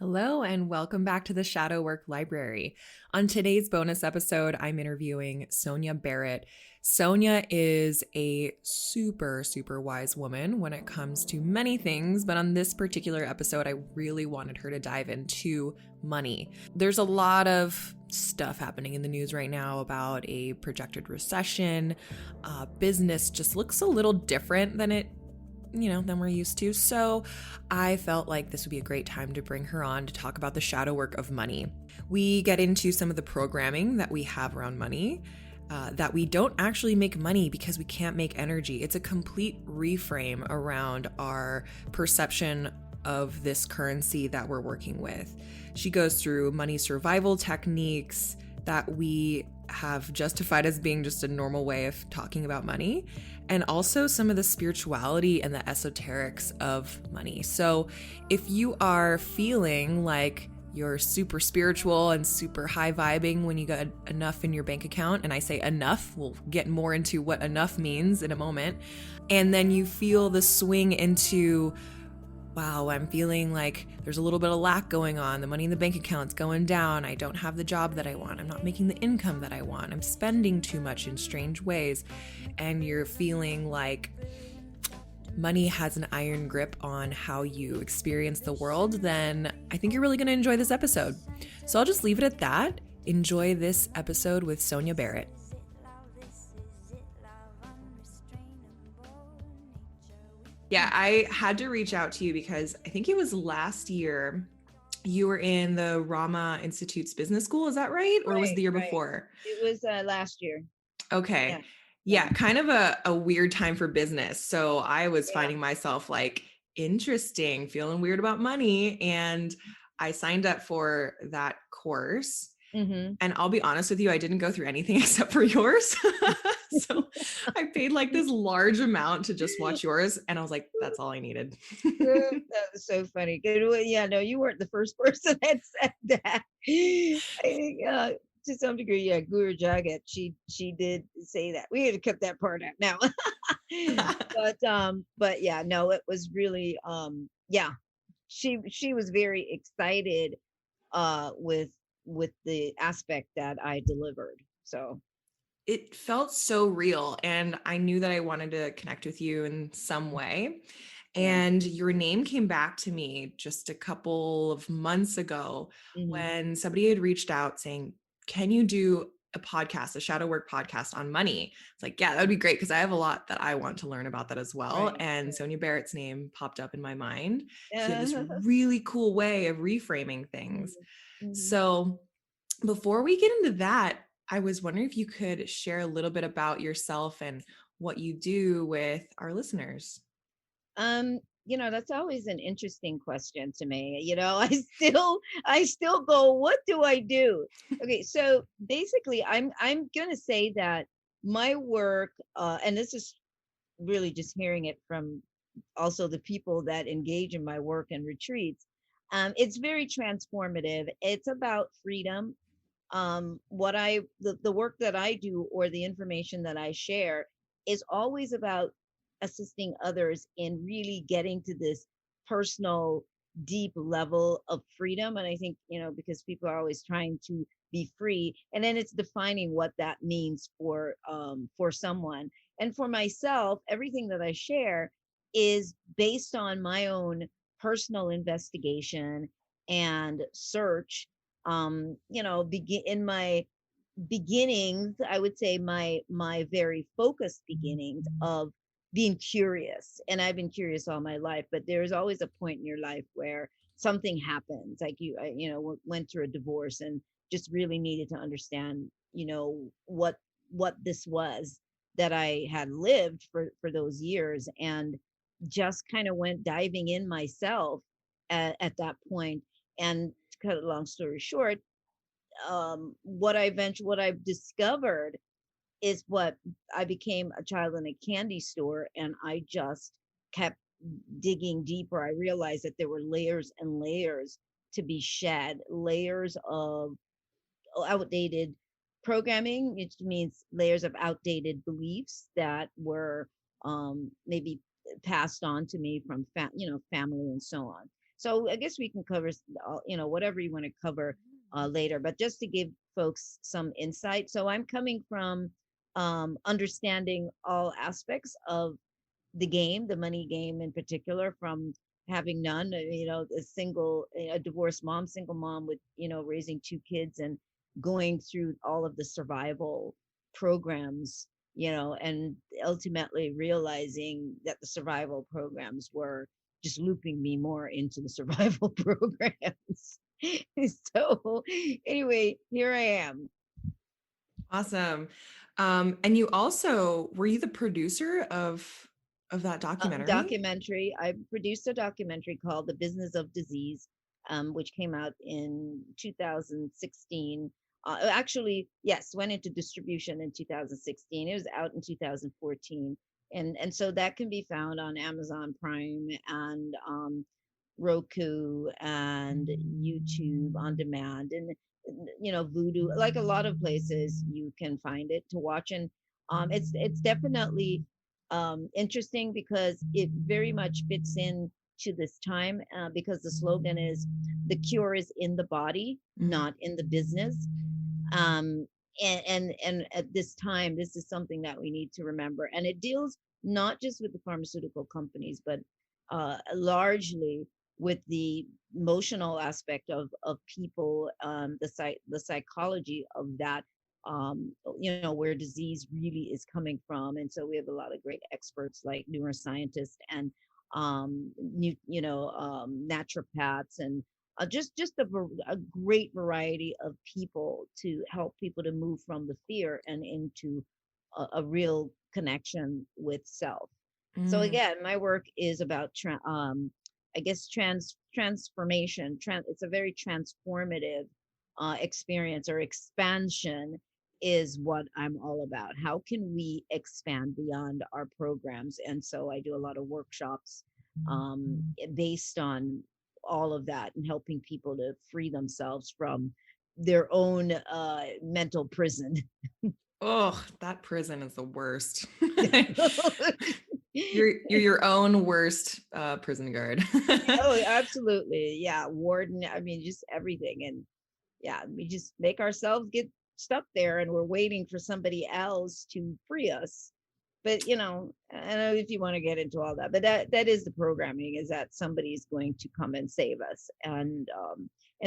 Hello, and welcome back to the Shadow Work Library. On today's bonus episode, I'm interviewing Sonia Barrett. Sonia is a super wise woman when it comes to many things, but on this particular episode, I really wanted her to dive into money. There's a lot of stuff happening in the news right now about a projected recession. Business just looks a little different than we're used to. So I felt like this would be a great time to bring her on to talk about the shadow work of money. We get into some of the programming that we have around money, that we don't actually make money because we can't make energy. It's a complete reframe around our perception of this currency that we're working with. She goes through money survival techniques that we have justified as being just a normal way of talking about money, and also some of the spirituality and the esoterics of money. So if you are feeling like you're super spiritual and super high vibing when you got enough in your bank account, and I say enough, we'll get more into what enough means in a moment, and then you feel the swing into, wow, I'm feeling like there's a little bit of lack going on. The money in the bank account's going down. I don't have the job that I want. I'm not making the income that I want. I'm spending too much in strange ways. And you're feeling like money has an iron grip on how you experience the world, then I think you're really going to enjoy this episode. So I'll just leave it at that. Enjoy this episode with Sonia Barrett. Yeah, I had to reach out to you because I think it was last year you were in the Rama Institute's business school. Is that right? Or was it the year before? It was last year. Okay. Yeah, kind of a weird time for business. So I was finding myself like, interesting, feeling weird about money. And I signed up for that course. Mm-hmm. And I'll be honest with you, I didn't go through anything except for yours. So I paid like this large amount to just watch yours. And I was like, that's all I needed. That was so funny. Yeah, no, you weren't the first person that said that. I think, to some degree, yeah, Guru Jagat, she did say that. We had to cut that part out now. But yeah, no, it was really yeah. She was very excited with the aspect that I delivered. So it felt so real, and I knew that I wanted to connect with you in some way. And your name came back to me just a couple of months ago when somebody had reached out saying, can you do a podcast, a shadow work podcast on money? It's like, yeah, that would be great because I have a lot that I want to learn about that as well. And Sonia Barrett's name popped up in my mind. She had this really cool way of reframing things. So before we get into that, I was wondering if you could share a little bit about yourself and what you do with our listeners. That's always an interesting question to me. I still go, what do I do? Okay, so basically I'm gonna say that my work, and this is really just hearing it from also the people that engage in my work and retreats. It's very transformative. It's about freedom. The work that I do or the information that I share is always about assisting others in really getting to this personal, deep level of freedom. And I think, because people are always trying to be free, and then it's defining what that means for someone. And for myself, everything that I share is based on my own personal investigation and search. Begin in my beginnings, I would say my very focused beginnings of being curious. And I've been curious all my life, but there's always a point in your life where something happens, like went through a divorce and just really needed to understand, what this was that I had lived for those years, and just kind of went diving in myself at that point. And to cut a long story short, what I've discovered is what I became a child in a candy store, and I just kept digging deeper. I realized that there were layers and layers to be shed, layers of outdated programming, which means layers of outdated beliefs that were maybe passed on to me from family and so on. So I guess we can cover, whatever you want to cover later. But just to give folks some insight, so I'm coming from understanding all aspects of the game, the money game in particular, from having none, a divorced mom, single mom with, raising two kids and going through all of the survival programs, and ultimately realizing that the survival programs were just looping me more into the survival programs. So anyway, here I am. Awesome. And you also were you the producer of that documentary? Documentary. I produced a documentary called The Business of Disease, which came out in 2016. Actually, yes, went into distribution in 2016. It was out in 2014. And so that can be found on Amazon Prime and Roku and YouTube on demand, and Vudu, like a lot of places you can find it to watch. And it's definitely interesting because it very much fits in to this time, because the slogan is the cure is in the body, Mhm. not in the business. um and at this time, this is something that we need to remember, and it deals not just with the pharmaceutical companies, but largely with the emotional aspect of people, the psychology of that, where disease really is coming from. And so we have a lot of great experts like neuroscientists and naturopaths, and just a great variety of people to help people to move from the fear and into a real connection with self. So Mm. again, my work is about I guess transformation. It's a very transformative experience, or expansion is what I'm all about. How can we expand beyond our programs? And so I do a lot of workshops based on all of that, and helping people to free themselves from their own mental prison. Oh, that prison is the worst. You're your own worst prison guard. Oh, absolutely. Yeah. Warden, I mean, just everything. And yeah, we just make ourselves get stuck there, and we're waiting for somebody else to free us. But I don't know if you want to get into all that, but that is the programming, is that somebody's going to come and save us. And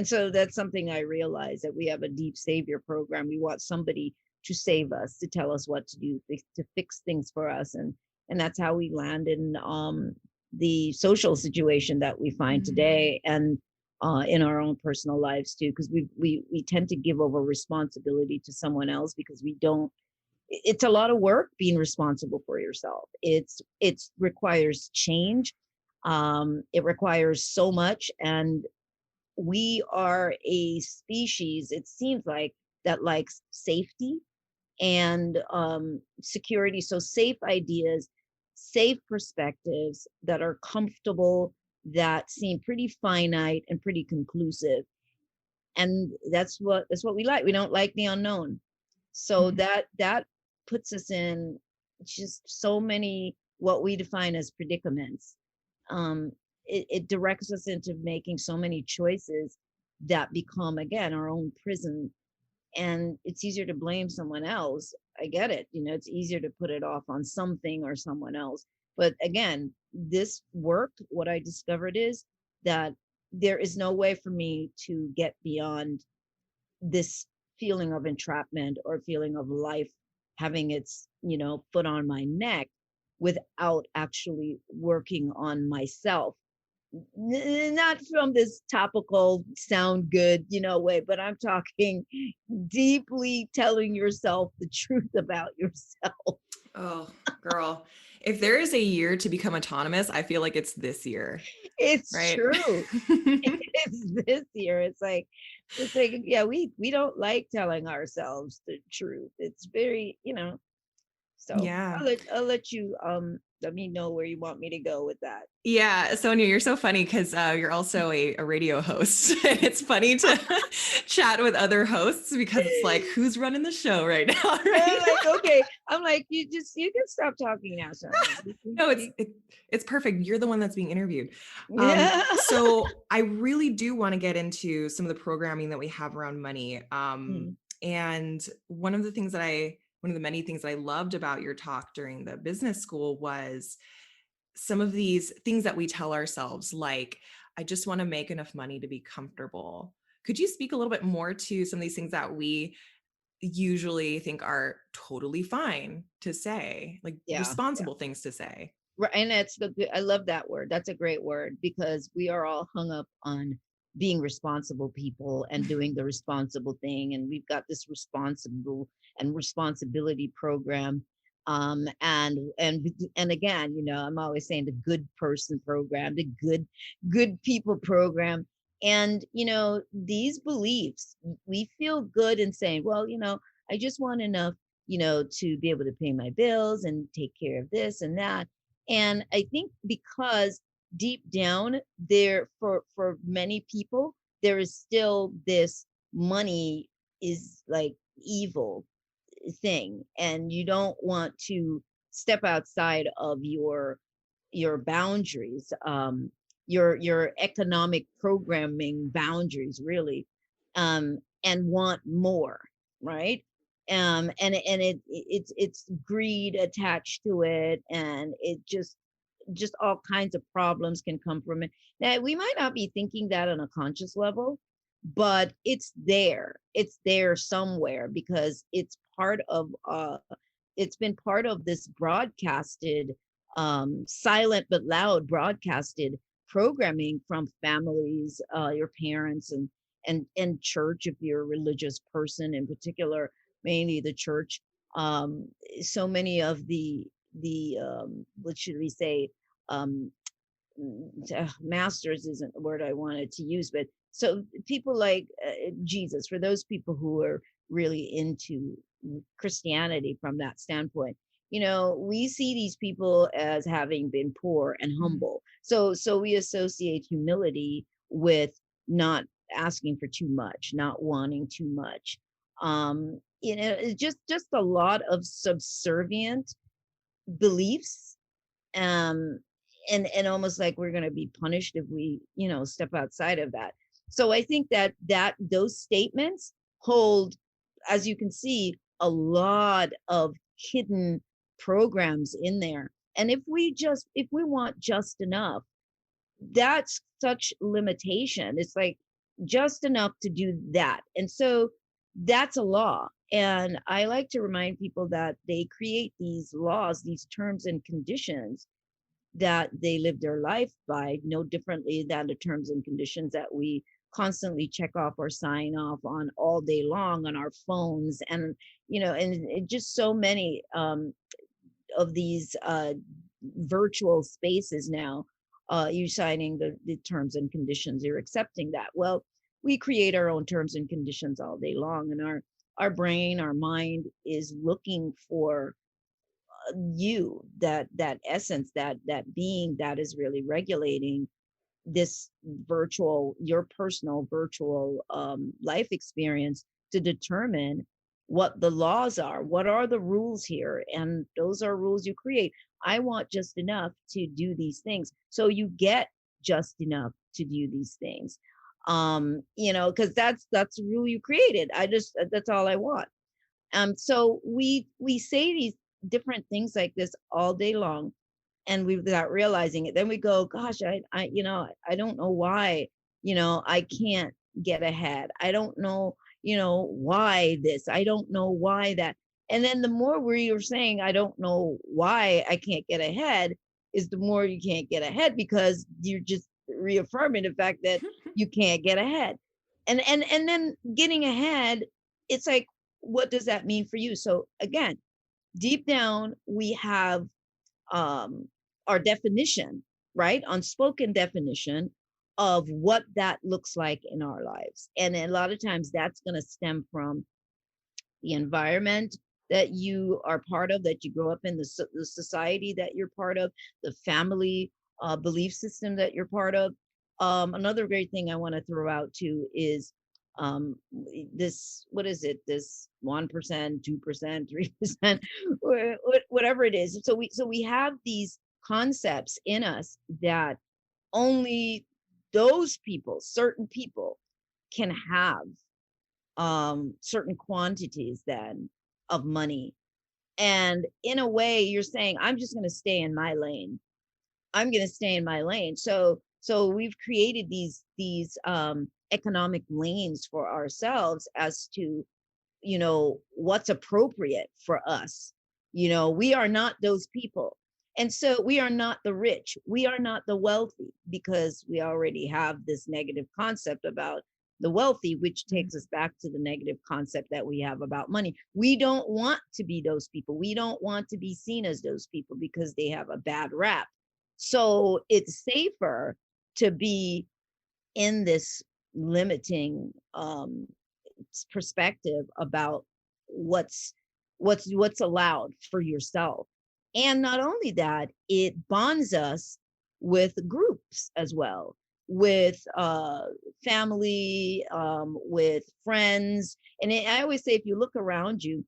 so that's something I realized, that we have a deep savior program. We want somebody to save us, to tell us what to do, to fix things for us. And that's how we land in the social situation that we find Mm. today, and in our own personal lives too, because we tend to give over responsibility to someone else, because we don't. It's a lot of work being responsible for yourself. It requires change. It requires so much, and we are a species, it seems like, that likes safety and security. So safe ideas, safe perspectives that are comfortable, that seem pretty finite and pretty conclusive. And that's what we like. We don't like the unknown. So Mhm. that puts us in just so many, what we define as predicaments. It directs us into making so many choices that become, again, our own prison. And it's easier to blame someone else. I get it. It's easier to put it off on something or someone else. But again, this work, what I discovered is that there is no way for me to get beyond this feeling of entrapment, or feeling of life having its, foot on my neck, without actually working on myself. Not from this topical sound good, way, but I'm talking deeply telling yourself the truth about yourself. Oh, girl. If there is a year to become autonomous, I feel like it's this year, It's right? true. It's this year. It's like, yeah, we don't like telling ourselves the truth. It's very. So Yeah. I'll let you Let me know where you want me to go with that. Yeah, Sonia, you're so funny because you're also a radio host. And it's funny to chat with other hosts because it's like, who's running the show right now, I'm right? like, okay. I'm like, you can stop talking now, Sonia. No, it's perfect. You're the one that's being interviewed. Yeah. So I really do want to get into some of the programming that we have around money. Mm, And one of the many things that I loved about your talk during the business school was some of these things that we tell ourselves, like, I just want to make enough money to be comfortable. Could you speak a little bit more to some of these things that we usually think are totally fine to say, like yeah. responsible things to say? Right, and I love that word. That's a great word because we are all hung up on being responsible people and doing the responsible thing. And we've got this responsible and responsibility program. And again, I'm always saying the good person program, the good people program. And these beliefs, we feel good in saying, well, I just want enough, to be able to pay my bills and take care of this and that. And I think because deep down there, for many people, there is still this money is like evil thing, and you don't want to step outside of your boundaries, your economic programming boundaries, really, and want more, right? And it's greed attached to it, and it just all kinds of problems can come from it. Now, we might not be thinking that on a conscious level, but it's there somewhere, because it's been part of this broadcasted, silent but loud broadcasted programming from families, your parents, and church, if you're a religious person in particular, mainly the church. So many of the what should we say, um masters isn't the word I wanted to use, but so people like Jesus, for those people who are really into Christianity from that standpoint, we see these people as having been poor and Mm. humble. So we associate humility with not asking for too much, not wanting too much. It's just a lot of subservient beliefs, um and almost like we're going to be punished if we step outside of that. So I think that those statements hold, as you can see, a lot of hidden programs in there. And if we want just enough, that's such limitation. It's like just enough to do that. And so that's a law. And I like to remind people that they create these laws, these terms and conditions that they live their life by, no differently than the terms and conditions that we constantly check off or sign off on all day long on our phones. And just so many of these virtual spaces now, you signing the terms and conditions, you're accepting that. Well, we create our own terms and conditions all day long, and our brain, our mind is looking for that essence, that being that is really regulating this your personal virtual life experience, to determine what the laws are, what are the rules here, and those are rules you create. I want just enough to do these things, so you get just enough to do these things, because that's the rule you created. That's all I want. So we say these different things like this all day long, and we, without realizing it, then we go, gosh, I don't know why, I can't get ahead. I don't know, why this. I don't know why that. And then the more we are saying, I don't know why I can't get ahead, is the more you can't get ahead, because you're just reaffirming the fact that you can't get ahead. And then getting ahead, it's like, what does that mean for you? So again, deep down, we have um, our definition, right? Unspoken definition of what that looks like in our lives. And a lot of times that's going to stem from the environment, that you are part of, that you grow up in, the society that you're part of, the family belief system that you're part of. Another great thing I want to throw out too is this, what is it, this 1%, 2%, 3%, whatever it is. So we have these concepts in us that only those people, certain people, can have certain quantities then of money. And in a way, you're saying, I'm just going to stay in my lane. I'm going to stay in my lane. So we've created these economic lanes for ourselves as to, what's appropriate for us. We are not those people. And so we are not the rich. We are not the wealthy, because we already have this negative concept about the wealthy, which takes us back to the negative concept that we have about money. We don't want to be those people. We don't want to be seen as those people because they have a bad rap. So it's safer to be in this limiting perspective about what's what's allowed for yourself. And not only that, it bonds us with groups as well, with family, with friends. And I always say, if you look around you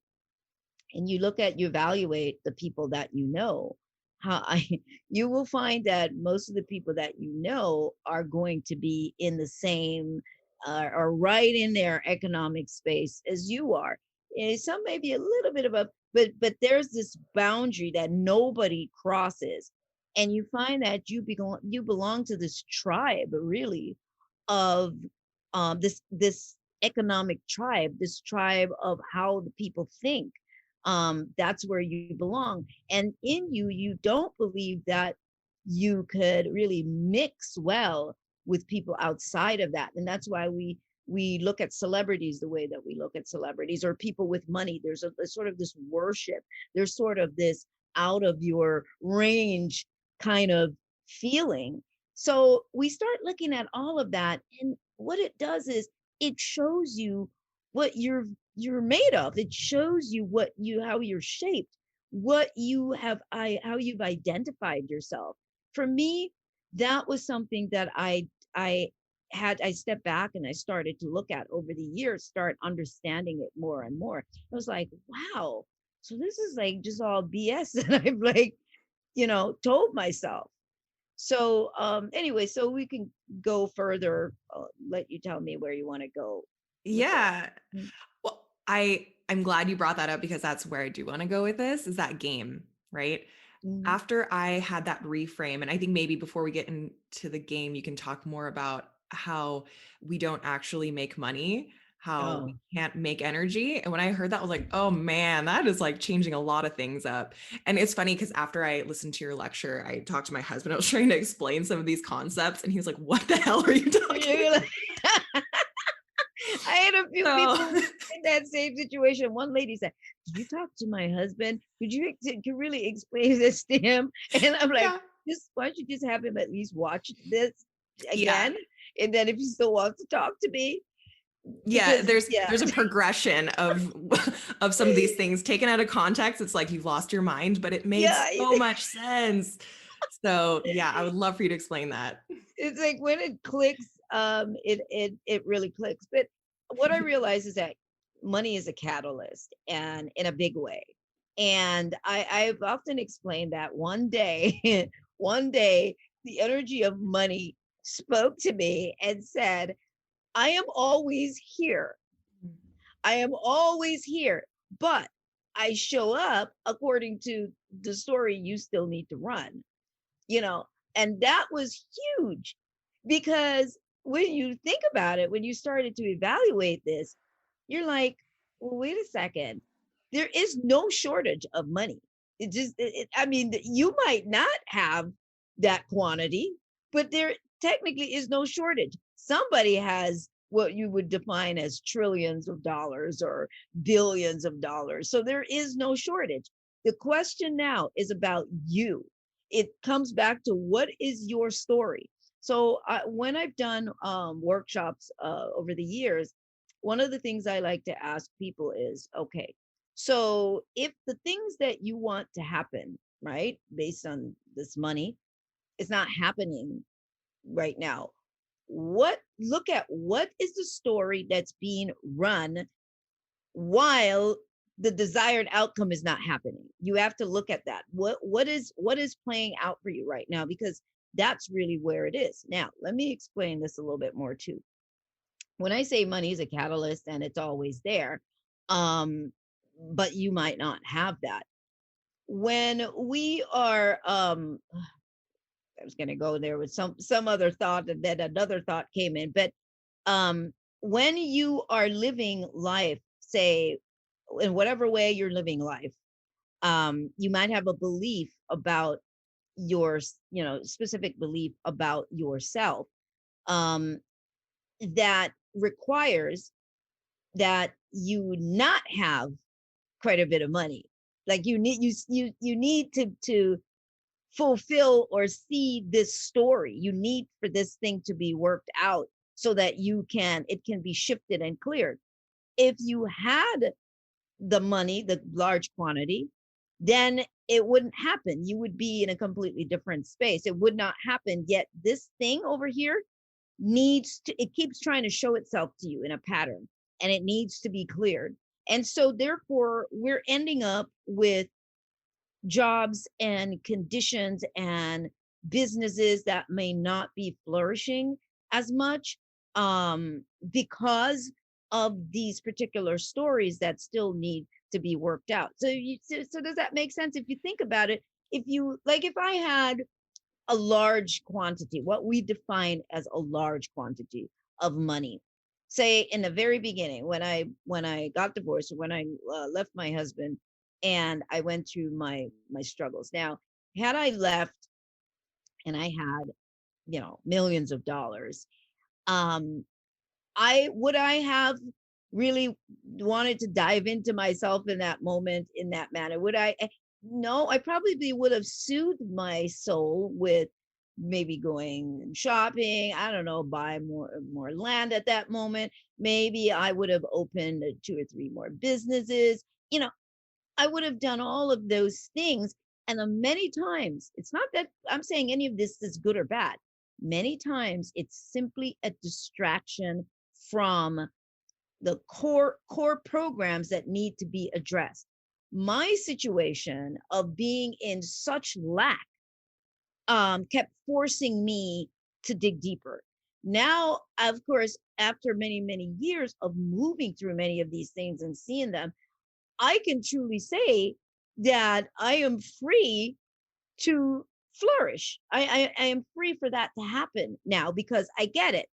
and you evaluate the people that you know, how I you will find that most of the people that you know are going to be in the same or right in their economic space as you are. And some may be a little bit of a, but there's this boundary that nobody crosses. And you find that you belong to this tribe, really, of this economic tribe, this tribe of how the people think. That's where you belong. And in you, you don't believe that you could really mix well with people outside of that. And that's why we look at celebrities the way that we look at celebrities, or people with money. There's a sort of this worship. There's sort of this out of your range kind of feeling. So we start looking at all of that, and what it does is it shows you what you're made of. It shows you how you're shaped, what you have how you've identified yourself. For me, that was something that I stepped back and I started to look at over the years, start understanding it more and more. I was like, wow, so this is like just all BS that I've like, told myself. So anyway, so we can go further. Let you tell me where you want to go with this. Yeah. Well, I'm glad you brought that up because that's where I do want to go with this, is that game, right? Mm-hmm. After I had that reframe, and I think maybe before we get into the game, you can talk more about how we don't actually make money, how we Oh, can't make energy. And when I heard that, I was like, oh man, that is like changing a lot of things up. And it's funny because after I listened to your lecture, I talked to my husband. I was trying to explain some of these concepts, and he was like, what the hell are you talking you're about? like, I had a few So people in that same situation. One lady said, "Did you talk to my husband? Could you really explain this to him?" And I'm like, yeah. "Just why don't you just have him at least watch this Yeah. again, and then if he still wants to talk to me, Yeah, because there's yeah, there's a progression of of some of these things taken out of context. It's like you've lost your mind, but it made yeah." so much sense. So, yeah, I would love for you to explain that. It's like when it clicks, it really clicks. But what I realize is that money is a catalyst, and in a big way. And I've often explained that one day, one day, the energy of money spoke to me and said, I am always here. I am always here, but I show up according to the story you still need to run, you know, and that was huge, because when you think about it, when you started to evaluate this, you're like, well, wait a second, there is no shortage of money. I mean, you might not have that quantity, but there technically is no shortage. Somebody has what you would define as trillions of dollars or billions of dollars. So there is no shortage. The question now is about you. It comes back to, what is your story? So when I've done workshops over the years, one of the things I like to ask people is, okay, So if the things that you want to happen, right, based on this money, is not happening right now, what look at what is the story that's being run while the desired outcome is not happening. You have to look at that. What is playing out for you right now? Because that's really where it is. Now, let me explain this a little bit more too. When I say money is a catalyst and it's always there, um, but you might not have that. When we are I was gonna go there with some other thought, and then another thought came in. But um when you are living life, say in whatever way you're living life, you might have a belief about specific belief about yourself, um that requires that you not have quite a bit of money. Like you need to fulfill or see this story. You need for this thing to be worked out so that it can be shifted and cleared. If you had the money, the large quantity, then it wouldn't happen. You would be in a completely different space. It would not happen. Yet this thing over here it keeps trying to show itself to you in a pattern, and it needs to be cleared. And so therefore we're ending up with jobs and conditions and businesses that may not be flourishing as much, because of these particular stories that still need to be worked out. So does that make sense? If you think about it, if I had a large quantity, what we define as a large quantity of money, say in the very beginning, when I got divorced, when I left my husband, and I went through my struggles. Now, had I left and I had, millions of dollars, um I have really wanted to dive into myself in that moment, in that manner? Would I? No, I probably would have soothed my soul with maybe going shopping. I don't know, buy more land at that moment. Maybe I would have opened two or three more businesses. You know, I would have done all of those things. And many times, it's not that I'm saying any of this is good or bad. Many times it's simply a distraction from the core programs that need to be addressed. My situation of being in such lack kept forcing me to dig deeper. Now, of course, after many, many years of moving through many of these things and seeing them, I can truly say that I am free to flourish. I am free for that to happen now, because I get it.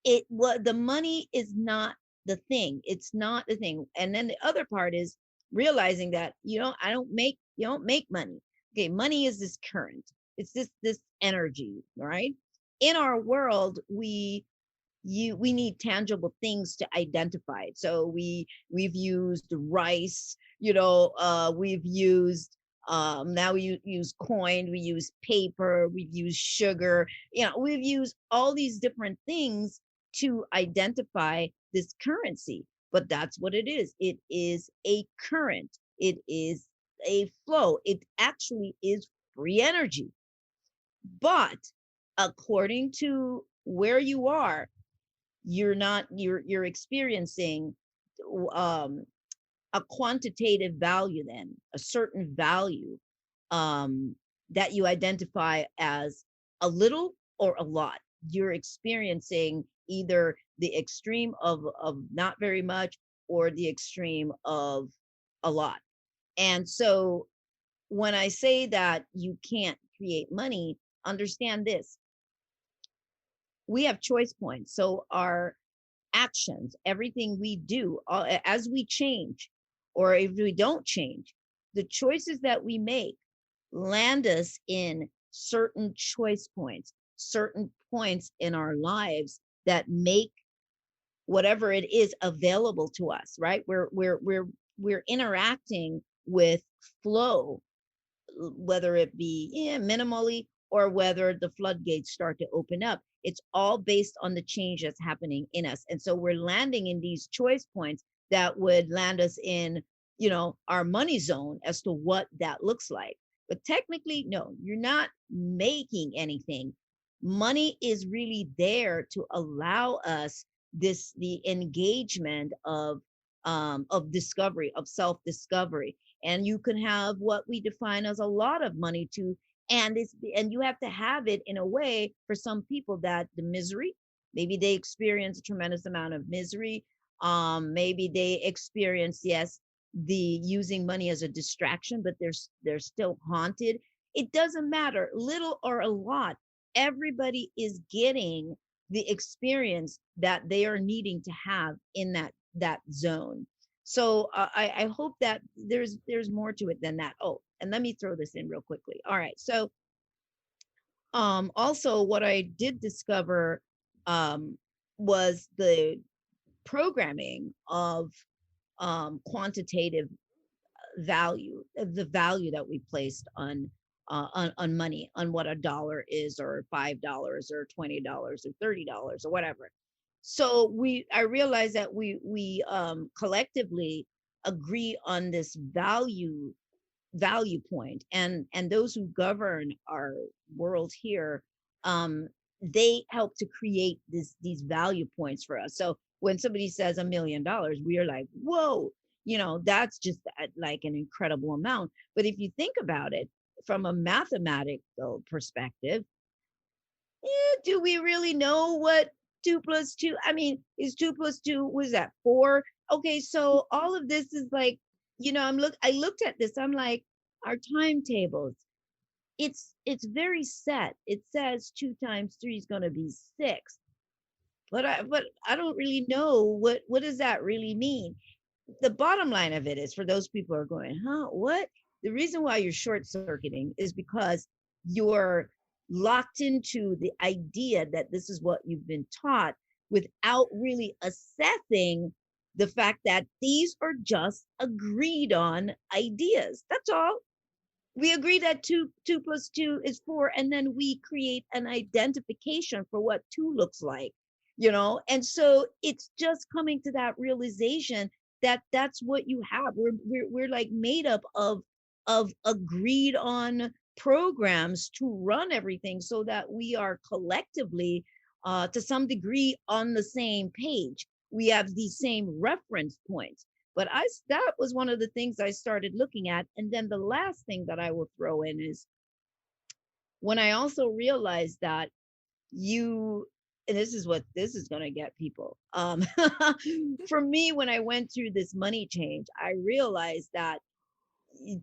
The money is not the thing. It's not the thing. And then the other part is realizing that you don't make money. Okay, money is this current. It's this energy, right? In our world, we need tangible things to identify it. So we've used rice, we've used, now we use coin, we use paper, we've used sugar, we've used all these different things to identify this currency. But that's what it is. It is a current. It is a flow. It actually is free energy. But according to where you are, you're experiencing um a quantitative value, then a certain value, that you identify as a little or a lot. You're experiencing either the extreme of not very much, or the extreme of a lot. And so when I say that you can't create money, understand this: we have choice points. So our actions, everything we do, as we change, or if we don't change, the choices that we make land us in certain choice points, certain points in our lives that make whatever it is available to us, right? We're interacting with flow, whether it be, minimally, or whether the floodgates start to open up. It's all based on the change that's happening in us. And so we're landing in these choice points that would land us in our money zone as to what that looks like. But technically, no, you're not making anything. Money is really there to allow us the engagement of discovery, of self-discovery. And you can have what we define as a lot of money too. And you have to have it in a way for some people that the misery, maybe they experience a tremendous amount of misery. Maybe they experience, yes, the using money as a distraction, but they're still haunted. It doesn't matter, little or a lot. Everybody is getting the experience that they are needing to have in that zone. So I hope that there's more to it than that. Oh, and let me throw this in real quickly. All right, so also what I did discover um was the programming of quantitative value, the value that we placed on money, on what a dollar is, or $5 or $20 or $30 or whatever. So I realized that we collectively agree on this value point, and those who govern our world here, um they help to create these value points for us. So when somebody says $1 million, we are like, whoa, that's just like an incredible amount. But if you think about it from a mathematical perspective, do we really know what 2 plus 2, I mean, is 2 plus 2, was that 4? Okay, so all of this is like, I looked at this, I'm like, our timetables, it's very set. It says 2 times 3 is going to be 6, but I don't really know what does that really mean. The bottom line of it is, for those people who are going, huh, what? The reason why you're short circuiting is because you're locked into the idea that this is what you've been taught, without really assessing the fact that these are just agreed on ideas. That's all. We agree that two plus two is 4, and then we create an identification for what 2 looks like, and so it's just coming to that realization that that's what you have. We're like made up of agreed on programs to run everything, so that we are collectively, to some degree, on the same page. We have these same reference points. But that was one of the things I started looking at. And then the last thing that I will throw in is, when I also realized that and this is going to get people. For me, when I went through this money change, I realized that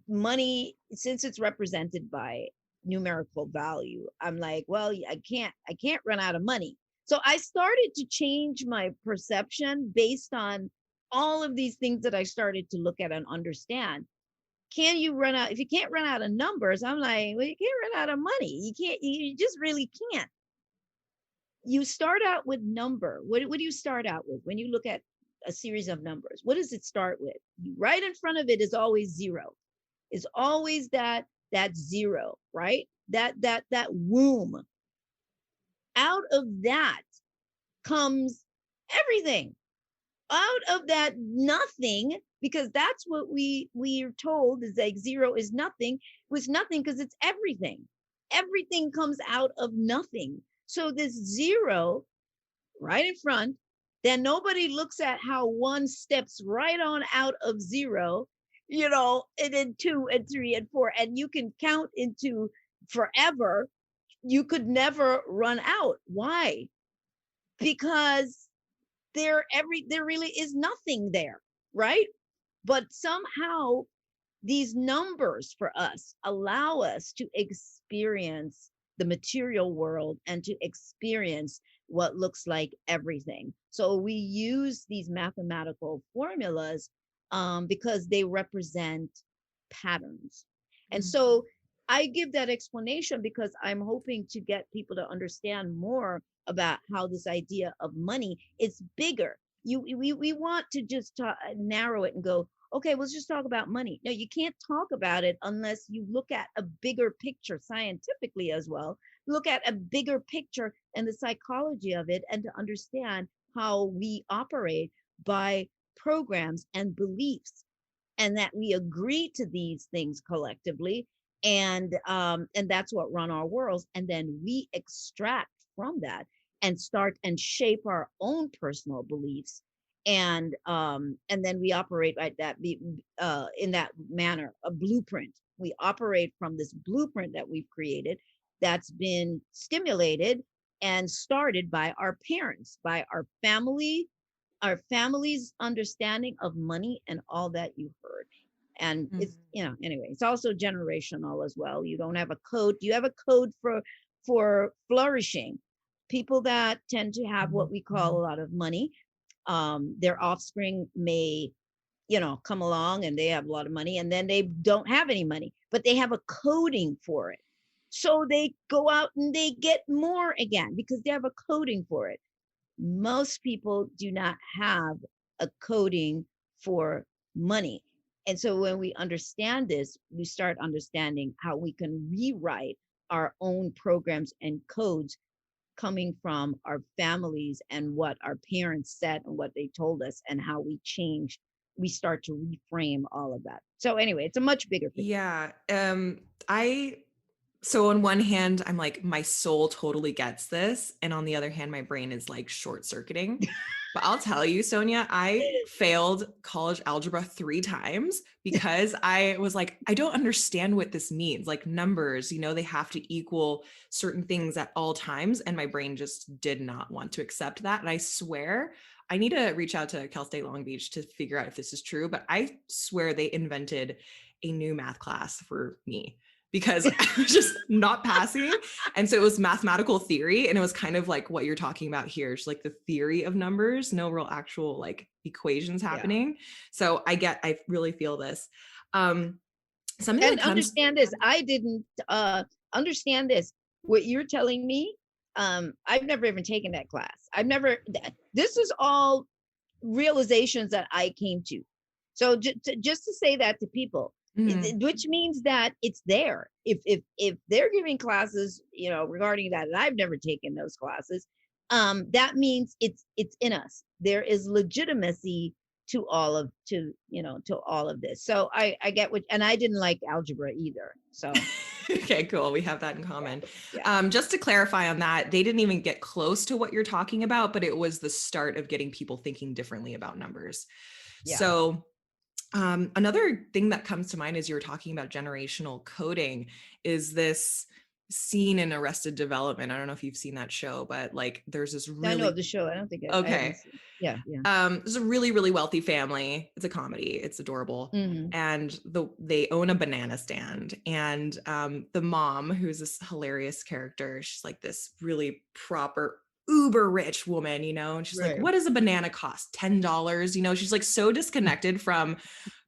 money, since it's represented by numerical value, I'm like, well, I can't run out of money. So I started to change my perception based on all of these things that I started to look at and understand. Can you run out? If you can't run out of numbers, I'm like, well, you can't run out of money. You just really can't. You start out with number. What do you start out with when you look at a series of numbers? What does it start with? Right in front of it is always 0. Is always that 0, right? That womb. Out of that comes everything. Out of that nothing, because that's what we are told, is like 0 is nothing, was nothing because it's everything. Everything comes out of nothing. So this 0 right in front, then nobody looks at how 1 steps right on out of 0, and then 2 and 3 and 4, and you can count into forever. You could never run out. Why? Because there really is nothing there, right? But somehow these numbers for us allow us to experience the material world and to experience what looks like everything. So we use these mathematical formulas, because they represent patterns. And Mm. so I give that explanation because I'm hoping to get people to understand more about how this idea of money is bigger. We want to just narrow it and go, okay, let's just talk about money. No, you can't talk about it unless you look at a bigger picture, scientifically as well. Look at a bigger picture and the psychology of it, and to understand how we operate by programs and beliefs. and that we agree to these things collectively, and that's what run our worlds, and then we extract from that and start and shape our own personal beliefs, and then we operate like that, in that manner, a blueprint. We operate from this blueprint that we've created, that's been stimulated and started by our parents, by our family's understanding of money and all that you heard. And it's, Mhm. anyway, it's also generational as well. You don't have a code. You have a code for flourishing. People that tend to have what we call a lot of money, their offspring may, come along and they have a lot of money, and then they don't have any money, but they have a coding for it. So they go out and they get more again because they have a coding for it. Most people do not have a coding for money. And so when we understand this, we start understanding how we can rewrite our own programs and codes coming from our families and what our parents said and what they told us, and how we change. We start to reframe all of that. So anyway, it's a much bigger picture. Yeah. I So on one hand, I'm like, my soul totally gets this. And on the other hand, my brain is like short circuiting. But I'll tell you, Sonia, I failed college algebra 3 times because I was like, I don't understand what this means. Like numbers, they have to equal certain things at all times. And my brain just did not want to accept that. And I swear, I need to reach out to Cal State Long Beach to figure out if this is true. But I swear they invented a new math class for me because I was just not passing. And so it was mathematical theory. And it was kind of like what you're talking about here. Just like the theory of numbers, no real actual like equations Yeah. happening. So I really feel this. Something that And comes, understand this, I didn't understand this. What you're telling me, I've never even taken that class. This is all realizations that I came to. So just to say that to people, mm, which means that it's there. If they're giving classes, regarding that, and I've never taken those classes, that means it's in us. There is legitimacy to all of this. So I get what, and I didn't like algebra either. So okay, cool. We have that in yeah, common. yeah, Just to clarify on that, they didn't even get close to what you're talking about, but it was the start of getting people thinking differently about numbers. yeah. So another thing that comes to mind as you were talking about generational coding is this scene in Arrested Development. I don't know if you've seen that show, but like there's this I know of really, the show. I don't think I haven't okay. seen. Yeah, yeah. There's a really, really wealthy family. It's a comedy. It's adorable. Hmm. And they own a banana stand. And the mom, who's this hilarious character, she's like this really proper uber rich woman, and she's like, Right, what does a banana cost? $10? She's like so disconnected from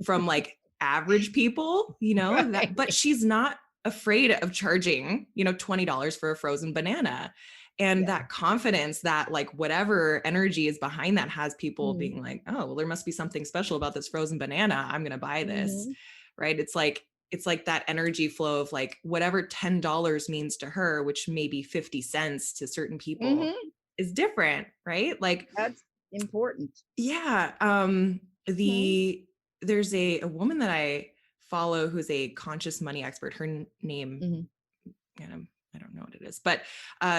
like average people, that, but right. she's not afraid of charging, $20 for a frozen banana. And Yeah. that confidence, that like whatever energy is behind that has people Mm-hmm. being like, oh, well, there must be something special about this frozen banana. I'm going to buy this. Mm-hmm. Right. It's like that energy flow of like whatever $10 means to her, which may be 50 cents to certain people, Mm-hmm. is different. Right. Like, That's important. yeah. Mm-hmm. There's a woman that I follow who's a conscious money expert. Her name, Mm-hmm. and I don't know what it is, but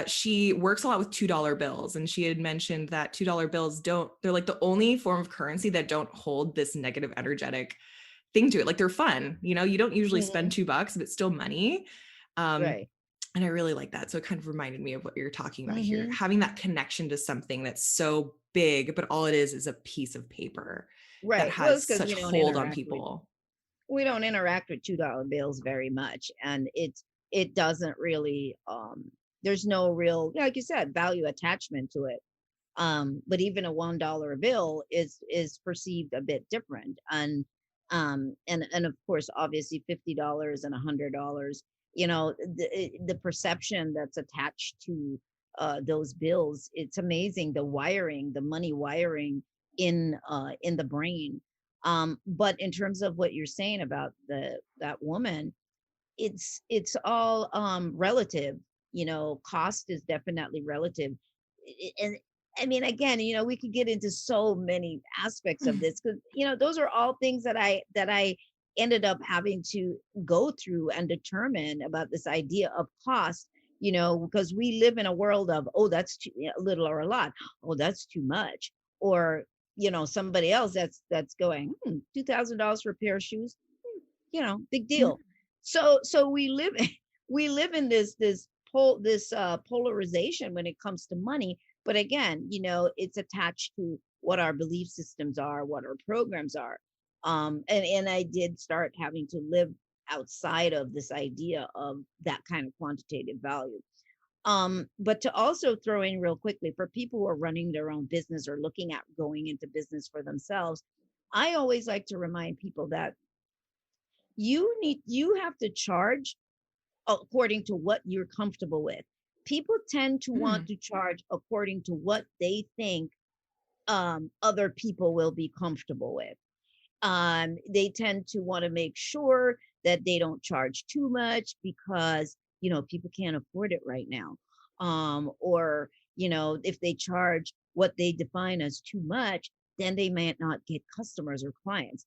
she works a lot with $2 bills. And she had mentioned that $2 bills they're like the only form of currency that don't hold this negative energetic thing to it. Like they're fun, you don't usually Mm-hmm. spend $2, but it's still money. Um, Right. and I really like that. So it kind of reminded me of what you're talking about here, Mm-hmm. having that connection to something that's so big, but all it is a piece of paper that Right. Well, it's has because such hold on people. we don't interact with $2 bills very much, and it doesn't really there's no real, like you said, value attachment to it. But even a $1 bill is perceived a bit different, and of course, obviously, $50 and $100, the perception that's attached to those bills, it's amazing, the wiring, the money wiring in the brain. But in terms of what you're saying about that woman, it's all relative. Cost is definitely relative. And I mean, again, we could get into so many aspects of this because, those are all things that I ended up having to go through and determine about this idea of cost, because we live in a world of, oh, that's too little or a lot. Oh, that's too much. Or, somebody else that's going, $2,000 for a pair of shoes, big deal. So we live we live in this polarization when it comes to money. But again, it's attached to what our belief systems are, what our programs are. And I did start having to live outside of this idea of that kind of quantitative value. But to also throw in real quickly for people who are running their own business or looking at going into business for themselves, I always like to remind people that you have to charge according to what you're comfortable with. People tend to want Mm. to charge according to what they think other people will be comfortable with. They tend to want to make sure that they don't charge too much because people can't afford it right now. Or if they charge what they define as too much, then they might not get customers or clients.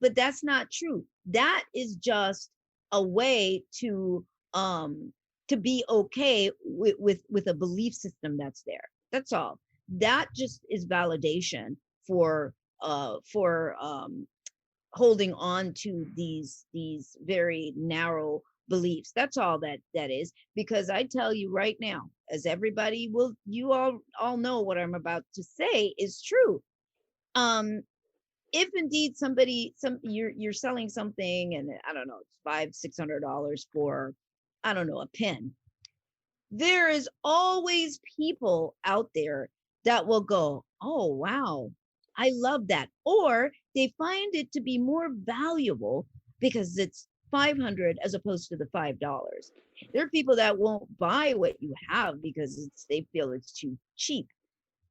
But that's not true. That is just a way um to be okay with a belief system that's there. That's all. That just is validation for holding on to these very narrow beliefs. That's all that is. Because I tell you right now, as everybody will, you all know what I'm about to say is true. um if indeed you're selling something, and I don't know, it's $500-$600 for, I don't know, a pen, there is always people out there that will go, oh wow, I love that. Or they find it to be more valuable because it's 500 as opposed to the $5. There are people that won't buy what you have because they feel it's too cheap,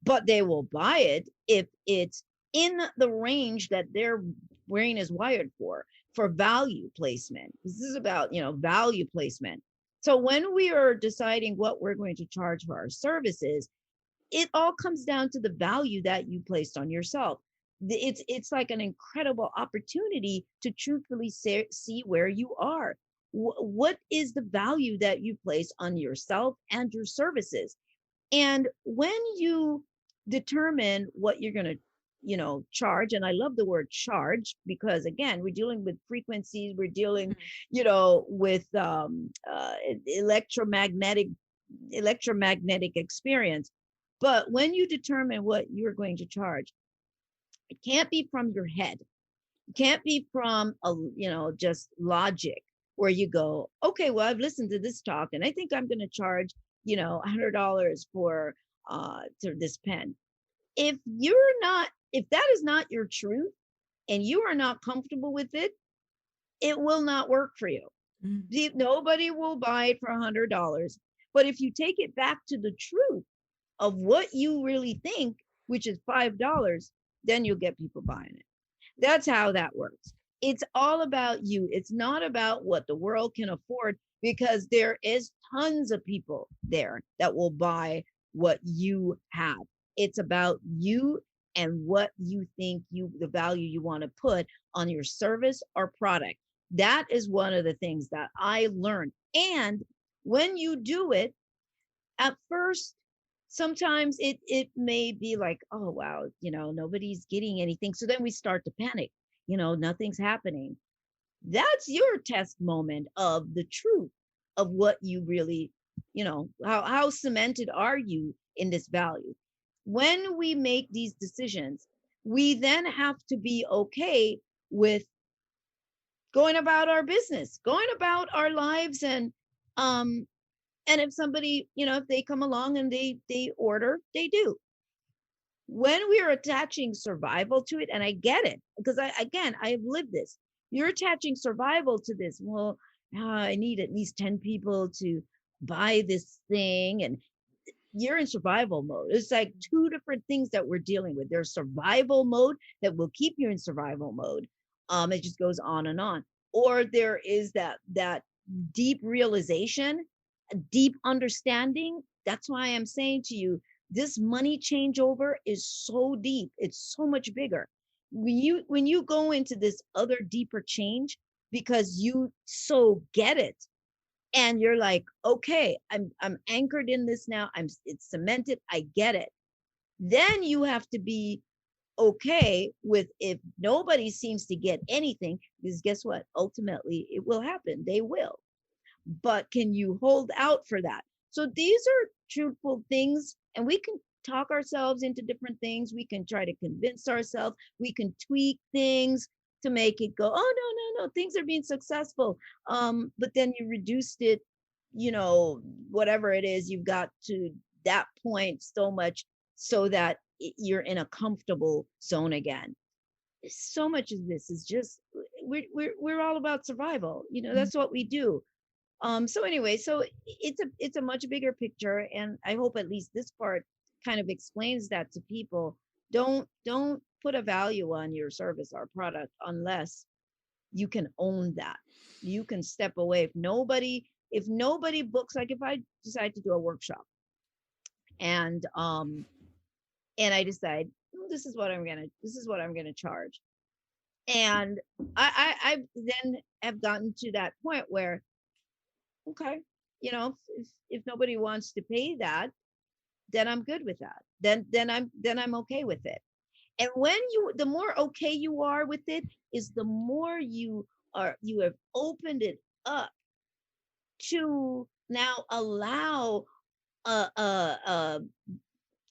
but they will buy it if it's in the range that their brain is wired for value placement. This is about, value placement. So when we are deciding what we're going to charge for our services, it all comes down to the value that you placed on yourself. It's like an incredible opportunity to truthfully see where you are. What is the value that you place on yourself and your services? And when you determine what you're going to, charge, and I love the word charge because again, we're dealing with frequencies, we're dealing, with electromagnetic experience. But when you determine what you're going to charge, it can't be from your head. It can't be from just logic where you go, okay, well, I've listened to this talk and I think I'm going to charge, $100 for to this pen. If that is not your truth and you are not comfortable with it, it will not work for you. Mm. Nobody will buy it for $100. But if you take it back to the truth of what you really think, which is $5, then you'll get people buying it. That's how that works. It's all about you. It's not about what the world can afford, because there is tons of people there that will buy what you have. It's about you and what you think the value you want to put on your service or product. That is one of the things that I learned. And when you do it, at first, sometimes it may be like, oh wow, nobody's getting anything. So then we start to panic, nothing's happening. That's your test moment of the truth of what you really, how cemented are you in this value. When we make these decisions, we then have to be okay with going about our business, going about our lives. And if somebody, if they come along and they order, they do. When we are attaching survival to it, and I get it, because I've lived this. You're attaching survival to this. Well, I need at least 10 people to buy this thing, and you're in survival mode. It's like two different things that we're dealing with. There's survival mode that will keep you in survival mode. It just goes on and on. Or there is that deep realization, a deep understanding. That's why I'm saying to you, This money changeover is so deep. It's so much bigger. When you go into this other deeper change because you so get it, and you're like, okay, I'm anchored in this now. It's cemented. I get it. Then you have to be okay with if nobody seems to get anything, because guess what? Ultimately, it will happen. They will. But can you hold out for that? So these are truthful things, and we can talk ourselves into different things. We can try to convince ourselves. We can tweak things to make it go, oh no, no, no, things are being successful. But then you reduced it, whatever it is, you've got to that point so much so that you're in a comfortable zone again. So much of this is just we're all about survival. Mhm. That's what we do. So anyway, so it's a much bigger picture, and I hope at least this part kind of explains that to people. Don't put a value on your service or product unless you can own that. You can step away. If nobody books, like if I decide to do a workshop, and I decide, this is what I'm gonna charge. And I then have gotten to that point where, okay, if nobody wants to pay that, then I'm good with that. Then I'm okay with it. And the more okay you are with it, is the more you have opened it up to now allow a a a,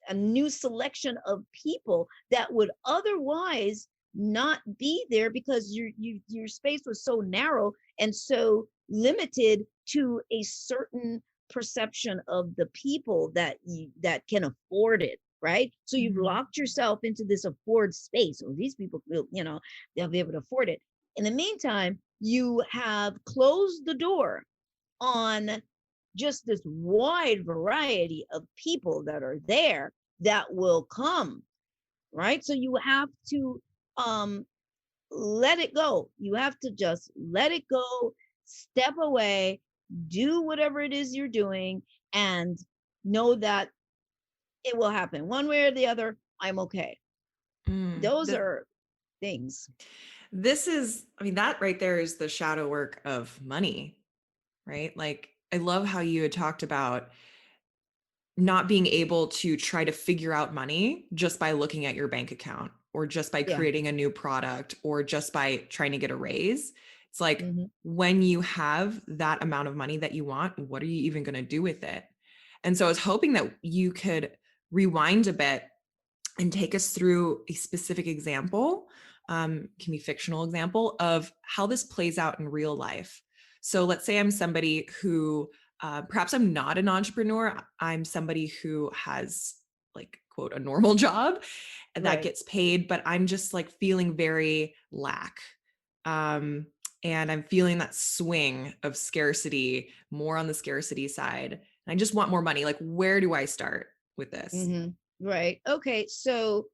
a new selection of people that would otherwise not be there, because your space was so narrow and so limited to a certain perception of the people that can afford it, right? So you've Mhm. locked yourself into this afford space. Or these people will, they'll be able to afford it. In the meantime, you have closed the door on just this wide variety of people that are there that will come, right? So you have to um let it go. You have to just let it go, step away, do whatever it is you're doing, and know that it will happen one way or the other. I'm okay. Mm. Those are things. This is, I mean, that right there is the shadow work of money, right? Like, I love how you had talked about not being able to try to figure out money just by looking at your bank account or just by Yeah. creating a new product or just by trying to get a raise. It's like Hmm. when you have that amount of money that you want, what are you even going to do with it? And so I was hoping that you could rewind a bit and take us through a specific example, can be fictional example of how this plays out in real life. So let's say I'm somebody who perhaps I'm not an entrepreneur. I'm somebody who has like quote a normal job that Right. gets paid, but I'm just like feeling very lack. Um, and I'm feeling that swing of scarcity, more on the scarcity side. And I just want more money. Like, where do I start with this? Hmm. Right. Okay. So,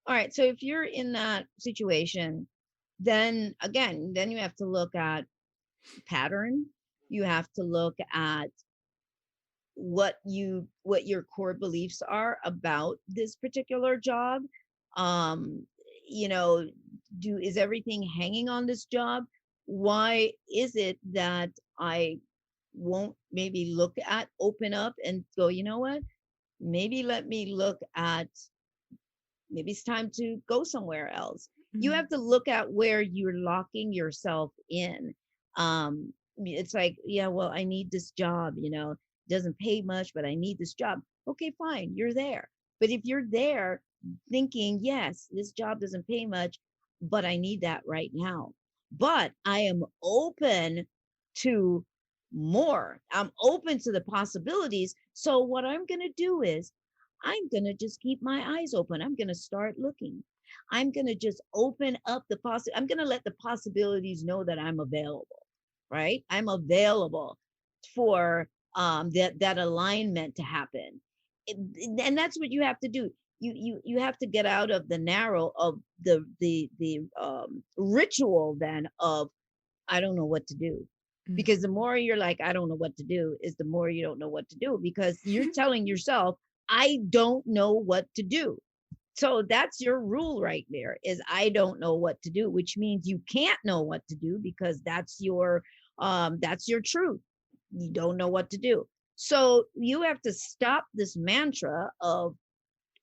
all right. So if you're in that situation, then again, then you have to look at pattern. You have to look at what your core beliefs are about this particular job. um you know is everything hanging on this job? Why is it that I won't maybe open up and go, you know what, maybe let me look at, maybe it's time to go somewhere else. You Mhm. have to look at where you're locking yourself in. It's like, yeah, well, I need this job, doesn't pay much, but I need this job. Okay, fine, you're there. But if you're there thinking, yes, this job doesn't pay much, but I need that right now. But I am open to more. I'm open to the possibilities. So what I'm going to do is I'm going to just keep my eyes open. I'm going to start looking. I'm going to just open up I'm going to let the possibilities know that I'm available, right? I'm available for that alignment to happen. And that's what you have to do. You have to get out of the narrow of the ritual then of I don't know what to do. Mm. Because the more you're like, I don't know what to do, is the more you don't know what to do, because you're telling yourself, I don't know what to do. So that's your rule right there, is I don't know what to do, which means you can't know what to do because that's your truth. You don't know what to do. So you have to stop this mantra of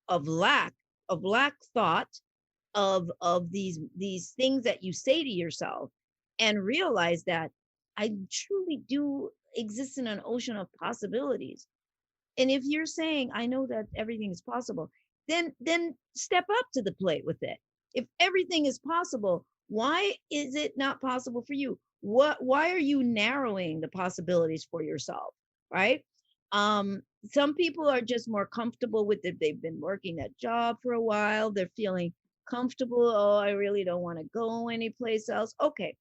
lack, of lack thought, of these things that you say to yourself, and realize that I truly do exist in an ocean of possibilities. And if you're saying, I know that everything is possible, then step up to the plate with it. If everything is possible, why is it not possible for you? Why are you narrowing the possibilities for yourself? Right? Some people are just more comfortable with it. They've been working that job for a while. They're feeling comfortable. Oh, I really don't want to go anyplace else. Okay,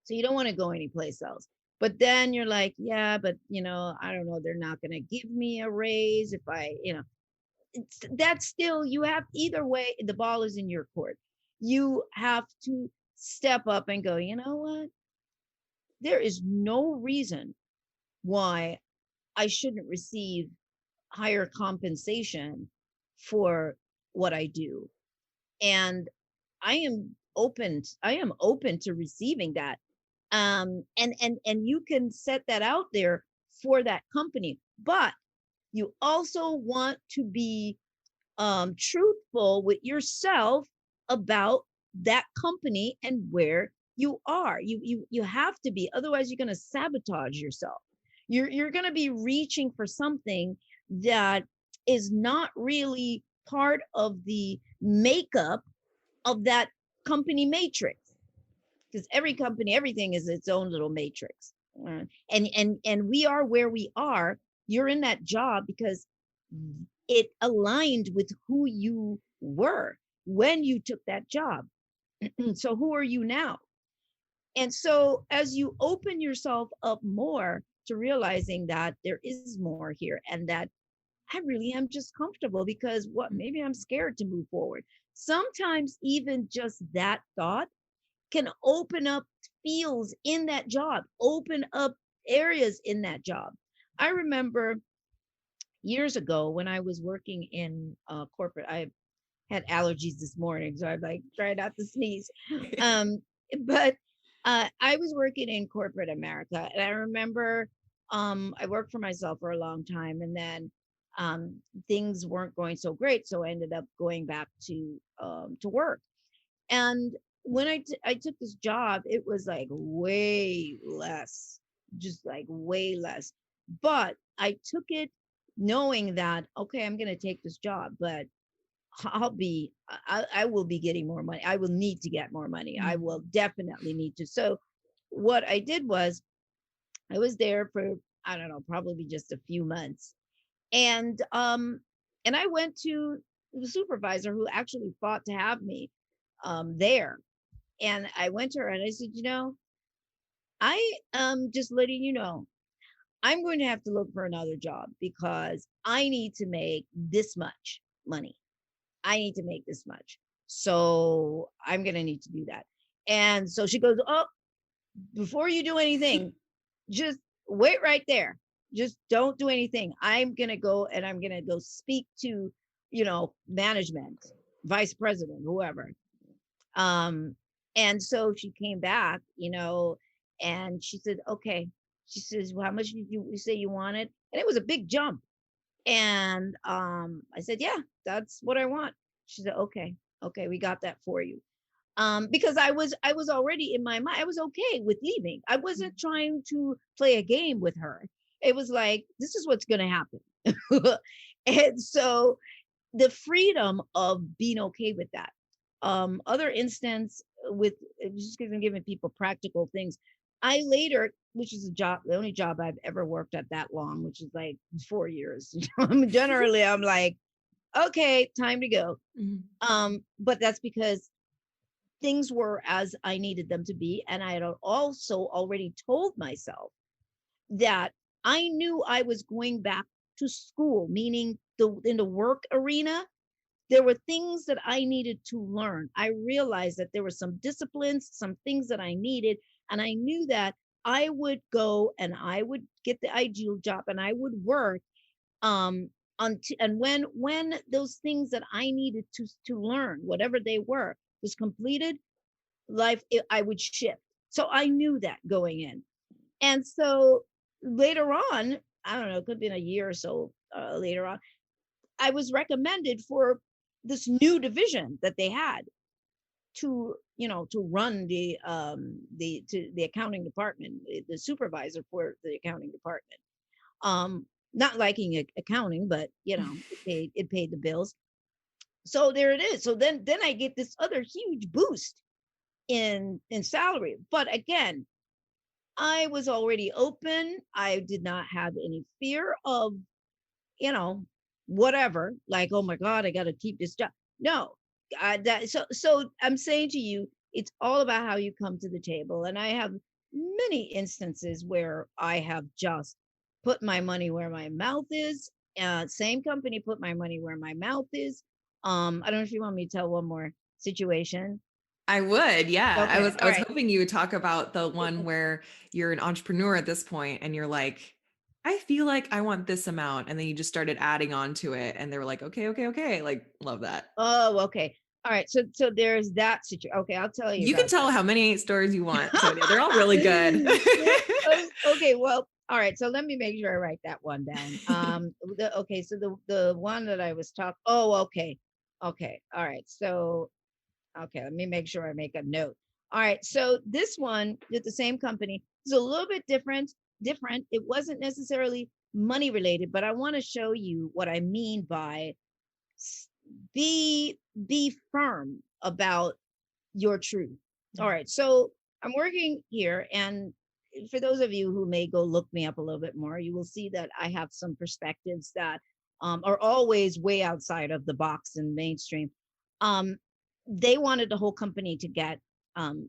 so you don't want to go anyplace else. But then you're like, yeah, but I don't know, they're not going to give me a raise if that's still, you have, either way, the ball is in your court. You have to step up and go, you know what? There is no reason why I shouldn't receive higher compensation for what I do. And I am open to receiving that. And you can set that out there for that company, but you also want to be truthful with yourself about that company and where you are. You have to be, otherwise you're going to sabotage yourself. You're going to be reaching for something that is not really part of the makeup of that company matrix, because every company, everything is its own little matrix. And we are where we are. You're in that job because it aligned with who you were when you took that job. So who are you now? And so as you open yourself up more to realizing that there is more here, and that I really am just comfortable because what, maybe I'm scared to move forward. Sometimes even just that thought can open up fields in that job, open up areas in that job. I remember years ago when I was working in corporate, I had allergies this morning, so I like tried not to sneeze. Um, but I was working in corporate America, and I remember I worked for myself for a long time, and then um, things weren't going so great, so I ended up going back to work. And when I took this job, it was like way less, just like way less. But I took it knowing that, okay, I'm going to take this job, but I will be getting more money. I will need to get more money. I will definitely need to. So what I did was I was there for, I don't know, probably just a few months. And I went to the supervisor who actually fought to have me there. And I went to her and I said, I am just letting you know, I'm going to have to look for another job because I need to make this much money. I need to make this much. So I'm going to need to do that. And so she goes, oh, before you do anything, just wait right there. Just don't do anything. I'm going to go and I'm going to go speak to, management, vice president, whoever. Um, and so she came back, and she said, okay. She says, well, how much did you say you wanted? And it was a big jump. And I said, yeah, that's what I want. She said, okay, okay, we got that for you. Because I was already in my mind, I was okay with leaving. I wasn't trying to play a game with her. It was like, this is what's gonna happen. And so the freedom of being okay with that. Other instance with just because I'm giving people practical things. I later, which is the only job I've ever worked at that long, which is like 4 years. Generally, I'm like, okay, time to go. Mhm. But that's because things were as I needed them to be, and I had also already told myself that I knew I was going back to school, meaning in the work arena. There were things that I needed to learn. I realized that there were some disciplines, some things that I needed, and I knew that I would go and I would get the ideal job and I would work And when those things that I needed to learn, whatever they were, was completed, I would shift. So I knew that going in. And so later on, I don't know, it could have been a year or so later on, I was recommended for this new division that they had to run the accounting department, the supervisor for the accounting department. Um, Not liking accounting, but it paid the bills. So there it is. So then I get this other huge boost in salary. But again, I was already open. I did not have any fear of, you know, whatever, like, oh my God, I got to keep this job. No, so I'm saying to you, it's all about how you come to the table. And I have many instances where I have just put my money where my mouth is. Same company put my money where my mouth is. I don't know if you want me to tell one more situation. I would, yeah. I Okay, was I all was right. hoping you would talk about the one where you're an entrepreneur at this point and you're like, I feel like I want this amount. And then you just started adding on to it. And they were like, okay, okay, okay. Like, love that. Oh, okay. All right. So there's that situation. Okay, I'll tell you You can about tell that. how many stories you want, Sonia. They're all really good. Okay, well, all right. So let me make sure I write that one down. Okay, so the one that I was talking. Oh, okay, okay, all right. So okay, let me make sure I make a note. All right, so this one with the same company is a little bit different. Different. It wasn't necessarily money related, but I want to show you what I mean by be firm about your truth. All right. So I'm working here. And for those of you who may go look me up a little bit more, you will see that I have some perspectives that are always way outside of the box and mainstream. Um, they wanted the whole company to get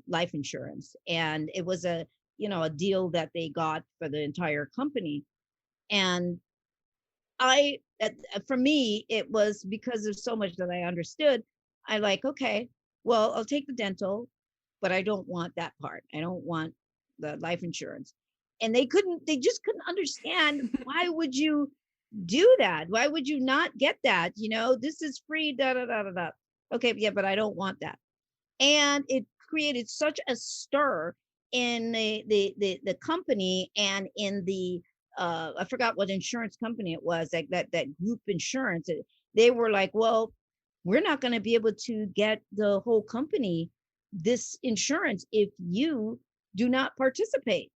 life insurance. And it was a deal that they got for the entire company. And for me, it was because there's so much that I understood. I like, okay, well, I'll take the dental, but I don't want that part. I don't want the life insurance. And they just couldn't understand, why would you do that? Why would you not get that? This is free, da da da da da. Okay, yeah, but I don't want that. And it created such a stir in the company, and in the I forgot what insurance company it was, like that group insurance. They were like, well, we're not going to be able to get the whole company this insurance if you do not participate,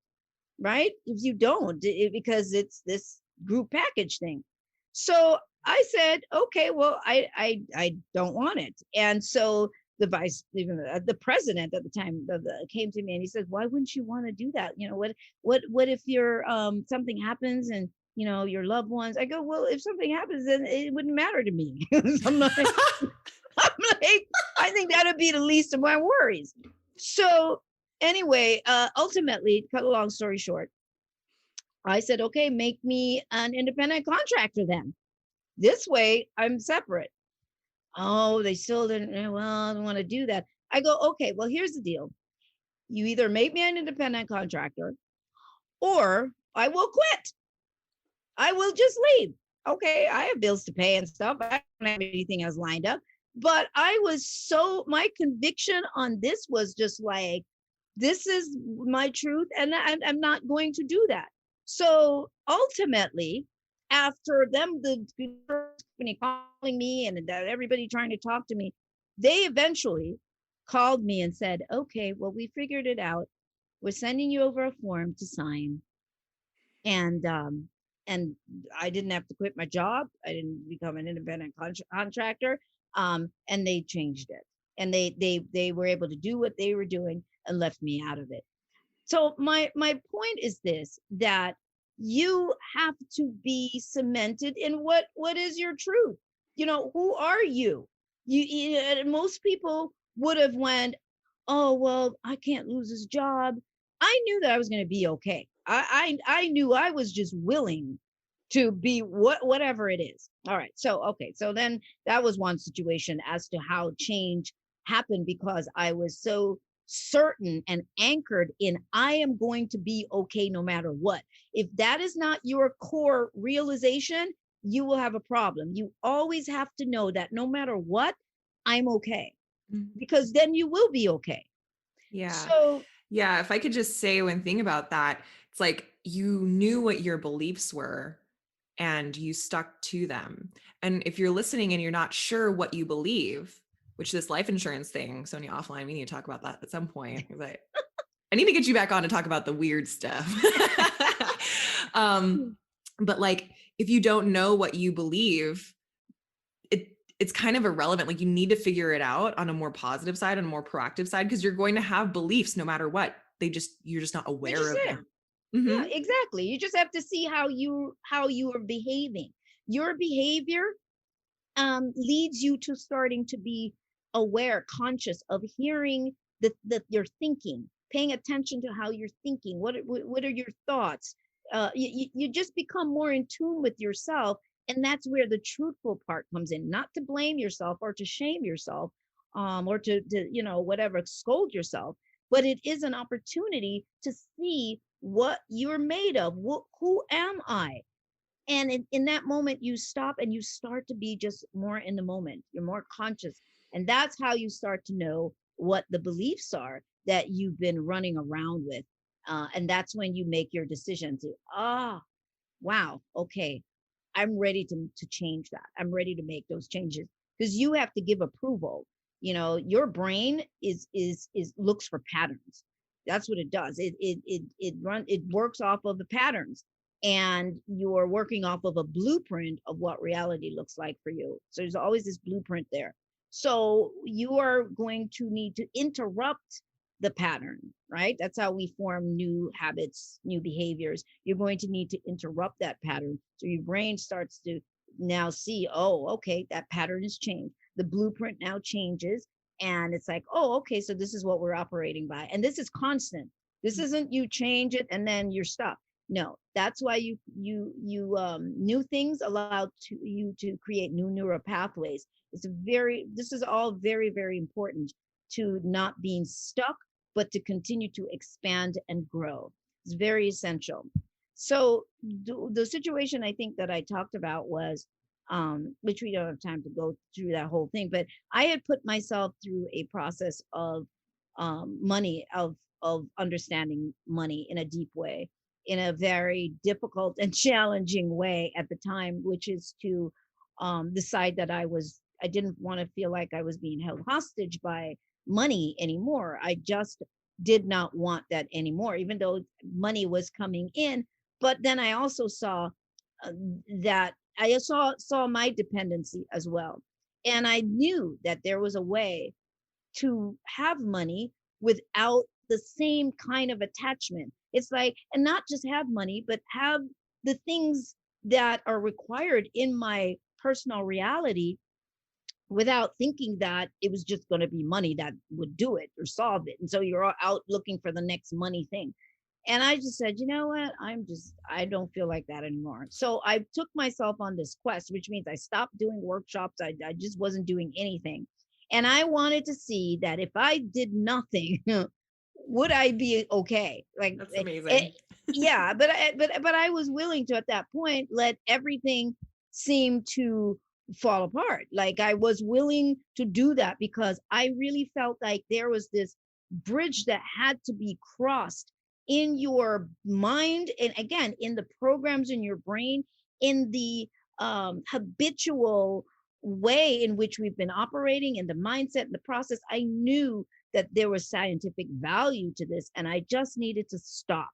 right? If you don't, because it's this group package thing. So I said, okay, well, I don't want it. And so even the president at the time came to me and he said, why wouldn't you want to do that? What if your something happens and your loved ones? I go, well, if something happens, then it wouldn't matter to me. I'm like, I think that'd be the least of my worries. So anyway, ultimately, cut a long story short, I said, okay, make me an independent contractor then. This way I'm separate. Oh, they still didn't, well, I don't want to do that. I go, okay, well, here's the deal. You either make me an independent contractor or I will quit. I will just leave. Okay, I have bills to pay and stuff. I don't have anything else lined up. But my conviction on this was just like, this is my truth, and I'm not going to do that. So ultimately, after the company calling me and everybody trying to talk to me, they eventually called me and said, okay, well, we figured it out. We're sending you over a form to sign. And I didn't have to quit my job. I didn't become an independent contractor. And they changed it, and they were able to do what they were doing and left me out of it. So my point is this, that you have to be cemented in what is your truth. Who are you? Most people would have went, oh, well, I can't lose this job. I knew that I was going to be okay. I knew I was just willing to be whatever it is. All right. So okay. So then that was one situation as to how change happened, because I was so certain and anchored in, I am going to be okay no matter what. If that is not your core realization, you will have a problem. You always have to know that no matter what, I'm okay, Mhm. because then you will be okay. Yeah. So, Yeah. If I could just say one thing about that, it's like you knew what your beliefs were and you stuck to them. And if you're listening and you're not sure what you believe, which this life insurance thing, Sonia offline, we need to talk about that at some point. Because I need to get you back on to talk about the weird stuff. um, but like, if you don't know what you believe, it's kind of irrelevant. Like you need to figure it out on a more positive side, on a more proactive side, because you're going to have beliefs no matter what. You're just not they're aware just of there. them. Mm-hmm. Yeah, exactly. You just have to see how you are behaving. Your behavior leads you to starting to be aware, conscious of hearing your thinking, paying attention to how you're thinking. What are your thoughts? You just become more in tune with yourself, and that's where the truthful part comes in. Not to blame yourself or to shame yourself, or to whatever, scold yourself, but it is an opportunity to see what you're made of. Who am I? And in that moment, you stop and you start to be just more in the moment. You're more conscious. And that's how you start to know what the beliefs are that you've been running around with. And that's when you make your decision to, wow, okay, I'm ready to change that. I'm ready to make those changes, because you have to give approval. Your brain is looks for patterns. That's what it does. It works off of the patterns, and you're working off of a blueprint of what reality looks like for you. So there's always this blueprint there. So you are going to need to interrupt the pattern, right? That's how we form new habits, new behaviors. You're going to need to interrupt that pattern. So your brain starts to now see, oh, okay, that pattern has changed. The blueprint now changes. And it's like, oh, okay, so this is what we're operating by. And this is constant. This isn't you change it and then you're stuck. No, that's why new things allow you to create new neural pathways. This is all very, very important to not being stuck, but to continue to expand and grow. It's very essential. So the situation I think that I talked about was, which we don't have time to go through that whole thing, but I had put myself through a process of money, of understanding money in a deep way, in a very difficult and challenging way at the time, which is to decide that I didn't want to feel like I was being held hostage by money anymore. I just did not want that anymore, even though money was coming in. But then I also saw uh, that I saw my dependency as well, and I knew that there was a way to have money without the same kind of attachment. It's like, and not just have money, but have the things that are required in my personal reality without thinking that it was just going to be money that would do it or solve it. And so you're out looking for the next money thing. And I just said, you know what? I don't feel like that anymore. So I took myself on this quest, which means I stopped doing workshops. I just wasn't doing anything. And I wanted to see that if I did nothing, would I be okay? Like, That's amazing. yeah, but I was willing to, at that point, let everything seem to fall apart. Like, I was willing to do that because I really felt like there was this bridge that had to be crossed in your mind, and again in the programs in your brain, in the habitual way in which we've been operating, in the mindset and the process. I knew that there was scientific value to this, and I just needed to stop.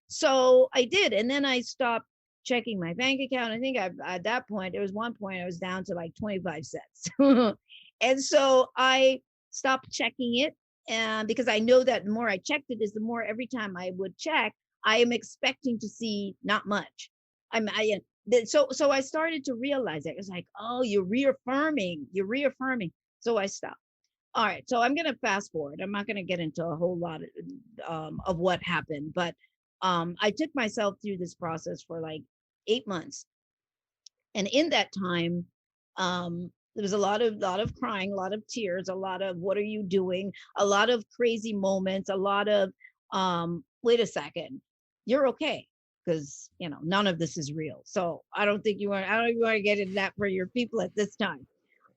So I did, and then I stopped checking my bank account. I think at that point, there was one point I was down to like 25 cents. And so I stopped checking it, and because I know that the more I checked it is the more, every time I would check, I am expecting to see not much. So I started to realize that. It was like, oh, you're reaffirming. So I stopped. All right, so I'm gonna fast forward. I'm not gonna get into a whole lot of what happened, but I took myself through this process for like 8 months, and in that time, there was a lot of crying, a lot of tears, a lot of what are you doing, a lot of crazy moments, a lot of wait a second, you're okay. because none of this is real. So I don't even want to get into that for your people at this time.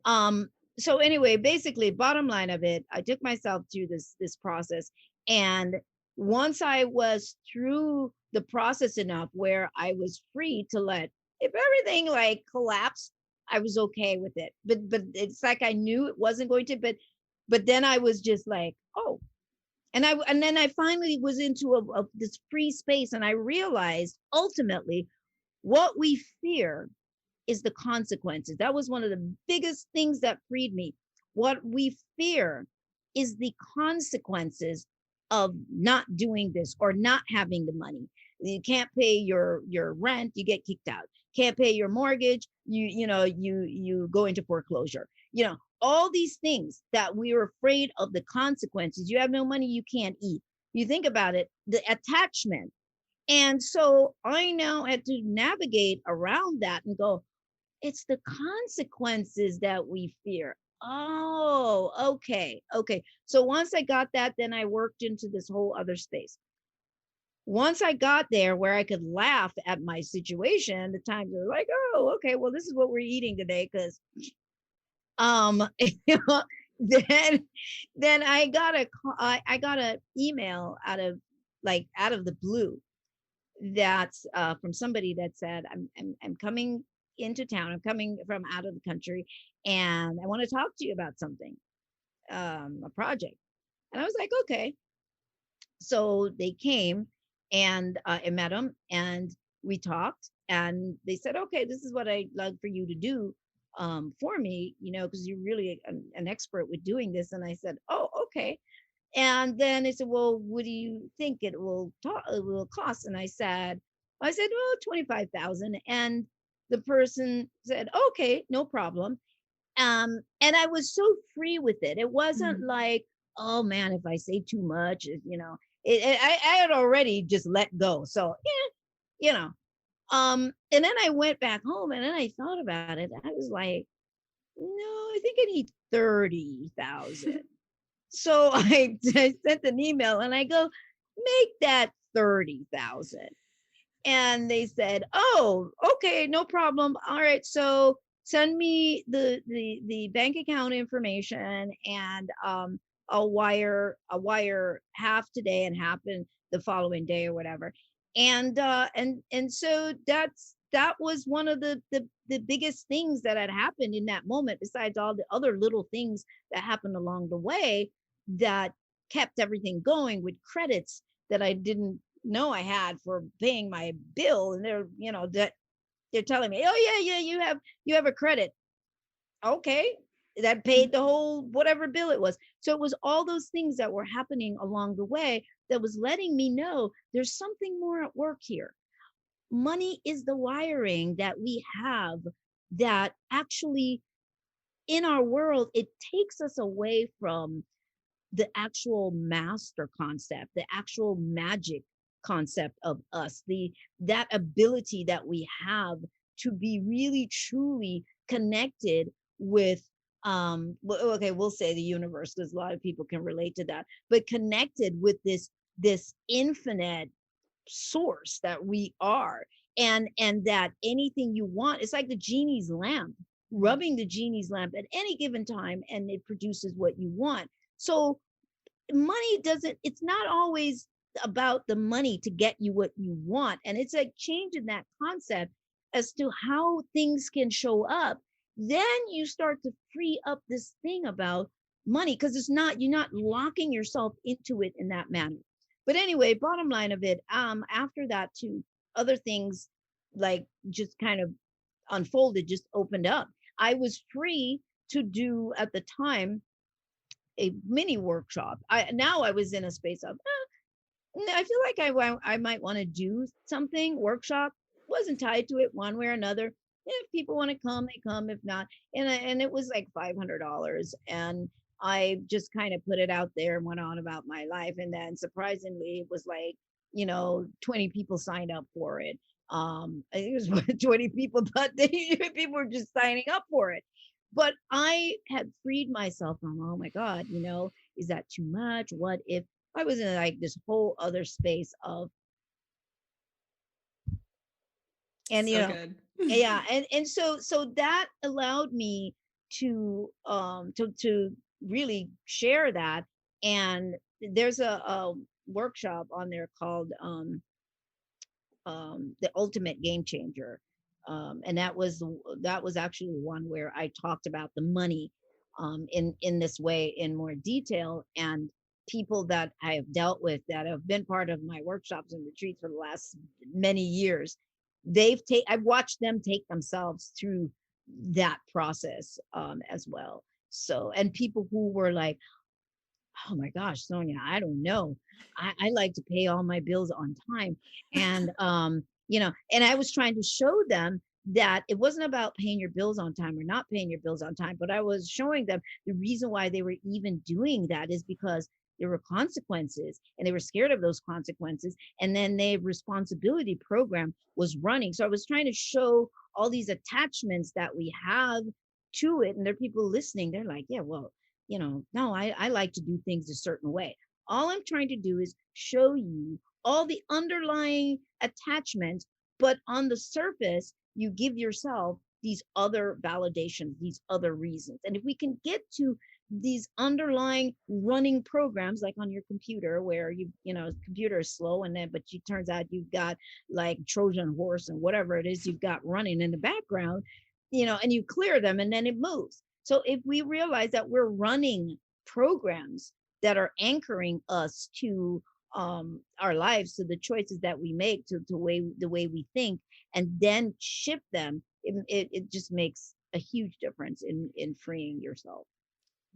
Um, so anyway, basically, bottom line of it, I took myself through this process, and once I was through the process enough where I was free to let, if everything like collapsed, I was okay with it. But it's like I knew it wasn't going to, but then I was just like, oh, and then I finally was into this free space, and I realized ultimately what we fear is the consequences. That was one of the biggest things that freed me. What we fear is the consequences of not doing this or not having the money. You can't pay your rent, you get kicked out. Can't pay your mortgage, you go into foreclosure. All these things that we are afraid of the consequences. You have no money, you can't eat. You think about it, the attachment. And so I now had to navigate around that and go, it's the consequences that we fear. Oh, okay. Okay. So once I got that, then I worked into this whole other space. Once I got there where I could laugh at my situation, the times are like, oh, okay, well, this is what we're eating today. Cause you know, then then I got a email out of the blue that's from somebody that said, I'm coming into town. I'm coming from out of the country, and I want to talk to you about something, a project. And I was like, okay. So they came, and I met them, and we talked, and they said, okay, this is what I'd like for you to do for me, because you're really an expert with doing this. And I said, oh, okay. And then they said, well, what do you think it will cost? And I said, well, 25,000. And the person said, okay, no problem. And I was so free with it. It wasn't Mhm. like, oh man, if I say too much, I had already just let go. So, yeah, and then I went back home, and then I thought about it. I was like, no, I think I need 30,000. So I sent an email, and I go, make that 30,000. And they said, oh, okay, no problem. All right. So send me the bank account information, and I'll wire half today and half in the following day or whatever. And so that was one of the biggest things that had happened in that moment, besides all the other little things that happened along the way that kept everything going with credits that I didn't know I had for paying my bill. And that they're telling me, oh yeah, you have a credit. Okay. That paid the whole whatever bill it was. So it was all those things that were happening along the way that was letting me know there's something more at work here. Money is the wiring that we have that actually, in our world, it takes us away from the actual master concept, the actual magic concept of us, the that ability that we have to be really truly connected with, okay, we'll say the universe, because a lot of people can relate to that, but connected with this infinite source that we are. And that anything you want, it's like the genie's lamp, rubbing the genie's lamp at any given time, and it produces what you want. So money doesn't, it's not always about the money to get you what you want. And it's like changing that concept as to how things can show up. Then you start to free up this thing about money, because it's not, you're not locking yourself into it in that manner. But anyway, bottom line of it, after that too, other things like just kind of unfolded, just opened up. I was free to do at the time a mini workshop. I was in a space of, I feel like I might want to do something workshop. Wasn't tied to it one way or another. If people want to come, they come. If not, and it was like $500, and I just kind of put it out there and went on about my life. And then surprisingly, it was like 20 people signed up for it. I think it was 20 people, but people were just signing up for it. But I had freed myself from, oh my God, is that too much? What if I was in like this whole other space of And So good. yeah, and so that allowed me to really share that. And there's a workshop on there called the ultimate game changer. And that was actually one where I talked about the money in this way in more detail. And people that I have dealt with that have been part of my workshops and retreats for the last many years, I've watched them take themselves through that process as well. So, and people who were like, oh my gosh, Sonia, I don't know. I like to pay all my bills on time. And and I was trying to show them that it wasn't about paying your bills on time or not paying your bills on time, but I was showing them the reason why they were even doing that is because there were consequences and they were scared of those consequences. And then their responsibility program was running. So I was trying to show all these attachments that we have to it. And there are people listening, they're like, yeah, well, no, I like to do things a certain way. All I'm trying to do is show you all the underlying attachments, but on the surface, you give yourself these other validations, these other reasons. And if we can get to these underlying running programs like on your computer where computer is slow and then but you turns out you've got like Trojan horse and whatever it is you've got running in the background, and you clear them and then it moves. So if we realize that we're running programs that are anchoring us to our lives, to the choices that we make, to the way we think, and then shift them, it just makes a huge difference in freeing yourself.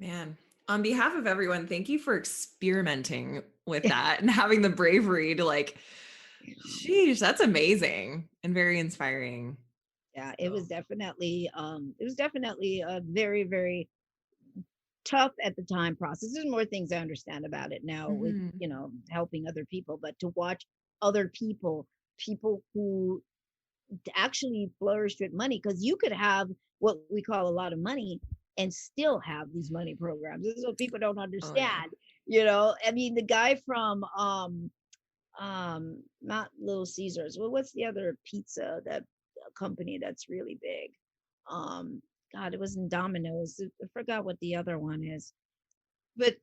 Man, on behalf of everyone, thank you for experimenting with that and having the bravery to sheesh, that's amazing and very inspiring. Yeah, So, it was definitely a very, very tough at the time process. There's more things I understand about it now with, mhm. helping other people, but to watch other people who actually flourished with money, because you could have what we call a lot of money and still have these money programs. This is what people don't Oh yeah. understand. I mean, the guy from not Little Caesars. Well, what's the other pizza that company that's really big? Um, God, it wasn't Domino's. I forgot what the other one is. But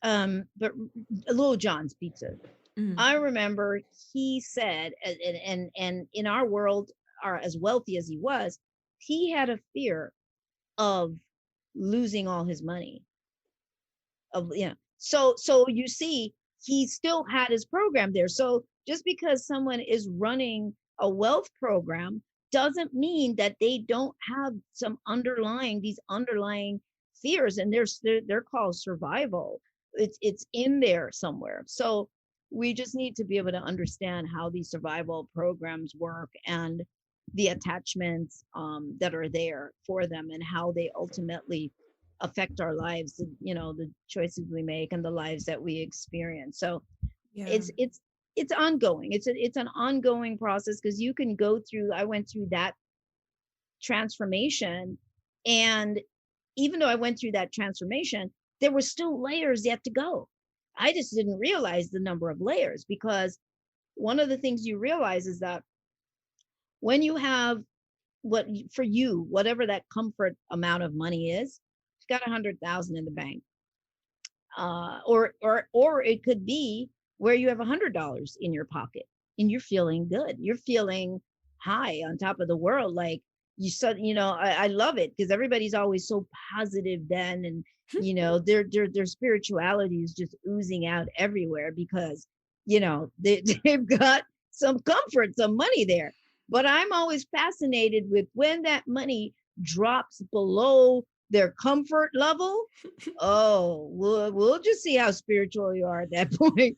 Little John's Pizza. Mhm. I remember he said, and in our world, are as wealthy as he was, he had a fear of losing all his money. So you see, he still had his program there. So just because someone is running a wealth program doesn't mean that they don't have some these underlying fears, and they're called survival. It's in there somewhere. So we just need to be able to understand how these survival programs work and the attachments that are there for them and how they ultimately affect our lives, the choices we make and the lives that we experience. So Yeah. it's ongoing. It's an ongoing process, because you can go through I went through that transformation, and even though I went through that transformation, there were still layers yet to go. I just didn't realize the number of layers, because one of the things you realize is that when you have for you, whatever that comfort amount of money is, you've got 100,000 in the bank, or it could be where you have $100 in your pocket and you're feeling good, you're feeling high on top of the world, like I love it, because everybody's always so positive then, and their spirituality is just oozing out everywhere, because they've got some comfort, some money there. But I'm always fascinated with when that money drops below their comfort level. Oh, we'll just see how spiritual you are at that point.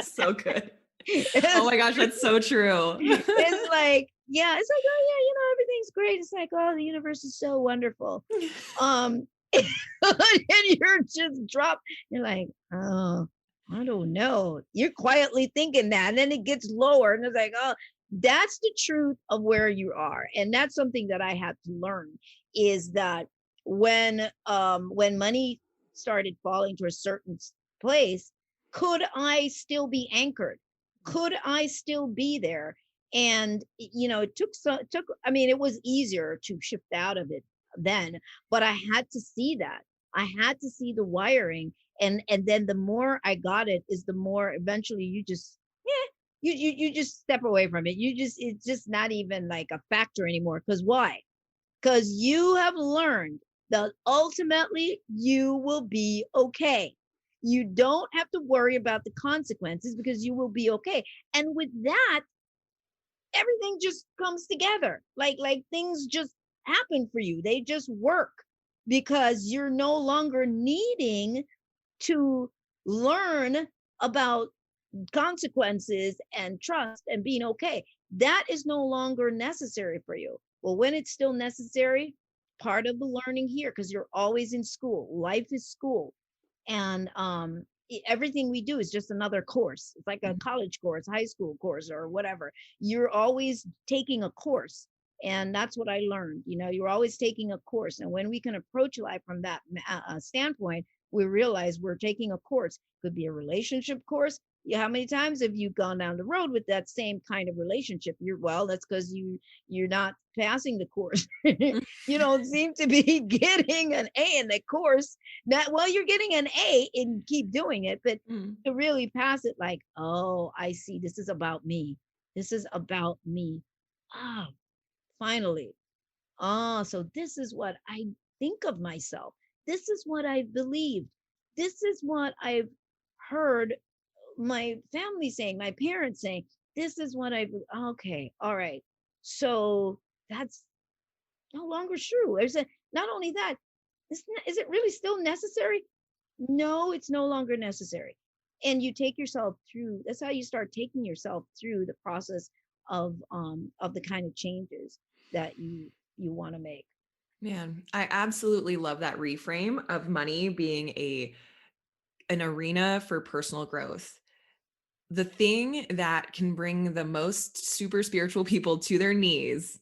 So good. Oh it's, my gosh, that's so true. it's like, yeah, it's like, oh yeah, everything's great. It's like, oh, the universe is so wonderful. Um, and you're just dropped. You're like, oh, I don't know. You're quietly thinking that, and then it gets lower, and it's like, oh, that's the truth of where you are, and that's something that I had to learn, is that when money started falling to a certain place, could I still be anchored? Could I still be there? And it took, I mean, it was easier to shift out of it then, but I had to see that. I had to see the wiring, and then the more I got it is the more eventually you just, yeah, you just step away from it. It's just not even like a factor anymore. Because why? Because you have learned that ultimately you will be okay. You don't have to worry about the consequences because you will be okay. And with that, everything just comes together. Like things just happen for you. They just work because you're no longer needing to learn about consequences and trust and being okay. That is no longer necessary for you. Well, when it's still necessary, part of the learning here, because you're always in school, life is school. And everything we do is just another course. It's like a college course, high school course, or whatever. You're always taking a course. And that's what I learned. You're always taking a course. And when we can approach life from that standpoint, we realize we're taking a course. Could be a relationship course. Yeah, how many times have you gone down the road with that same kind of relationship? Well, that's because you're not passing the course. You don't seem to be getting an A in the course. Not, well, you're getting an A and keep doing it, but Mm. to really pass it, like, oh, I see, this is about me. This is about me. Ah, finally. Ah, so this is what I think of myself. This is what I believed. This is what I've heard my family saying, my parents saying. This is what okay, all right. So that's no longer true. Not only that, is it really still necessary? No, it's no longer necessary. And you take yourself through, that's how you start taking yourself through the process of the kind of changes that you want to make. Man, I absolutely love that reframe of money being a an arena for personal growth. The thing that can bring the most super spiritual people to their knees,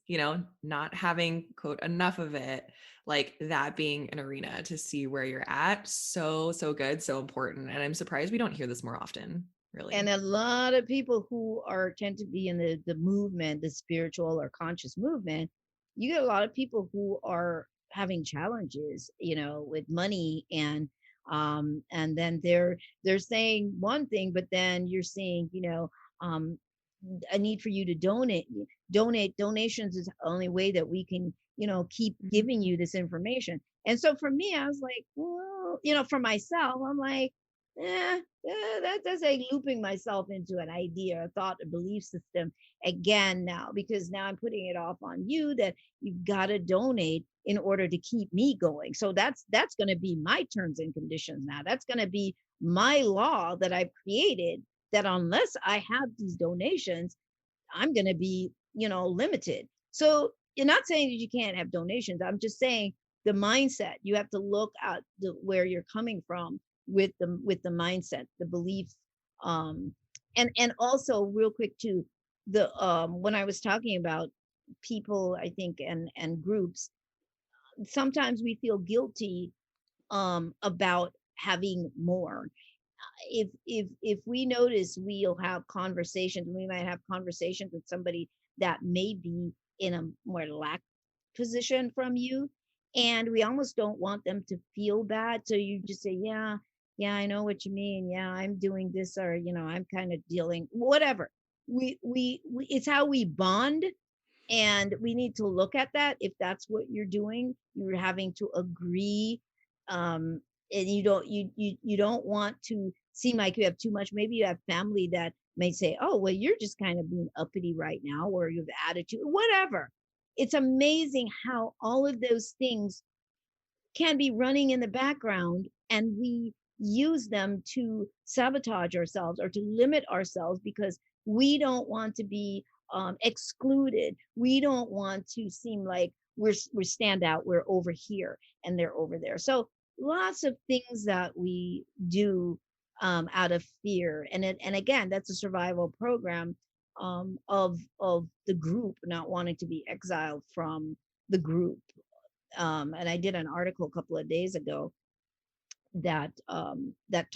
not having quote enough of it, like that being an arena to see where you're at. So, so good, so important. And I'm surprised we don't hear this more often, And really. a lot of people who are tend to be in the movement, the spiritual or conscious movement, you get a lot of people who are having challenges, with money, and then they're saying one thing, but then you're seeing, um a need for you to donations is the only way that we can, keep Mhm. giving you this information. And so for me, I was like, well, for myself, I'm like, that's like looping myself into an idea, a thought, a belief system again now, because now I'm putting it off on you that you've got to donate in order to keep me going. So that's going to be my terms and conditions now. That's going to be my law that I've created, that unless I have these donations, I'm going to be, limited. So you're not saying that you can't have donations. I'm just saying the mindset. You have to look at where you're coming from with the mindset, the beliefs, um, and also real quick too, the when I was talking about people, I think, and groups, sometimes we feel guilty about having more. If we notice, we'll have conversations, we might have conversations with somebody that may be in a more lack position from you, and we almost don't want them to feel bad, so you just say, yeah, I know what you mean, yeah, I'm doing this, or I'm kind of dealing whatever. We it's how we bond. And we need to look at that. If that's what you're doing, you're having to agree, um and you don't want to seem like you have too much. Maybe you have family that may say, oh, well, you're just kind of being uppity right now, or you have attitude, whatever. It's amazing how all of those things can be running in the background, and we use them to sabotage ourselves or to limit ourselves because we don't want to be excluded. We don't want to seem like we stand out, we're over here and they're over there. So lots of things that we do out of fear, and again, that's a survival program, of the group, not wanting to be exiled from the group. And I did an article a couple of days ago that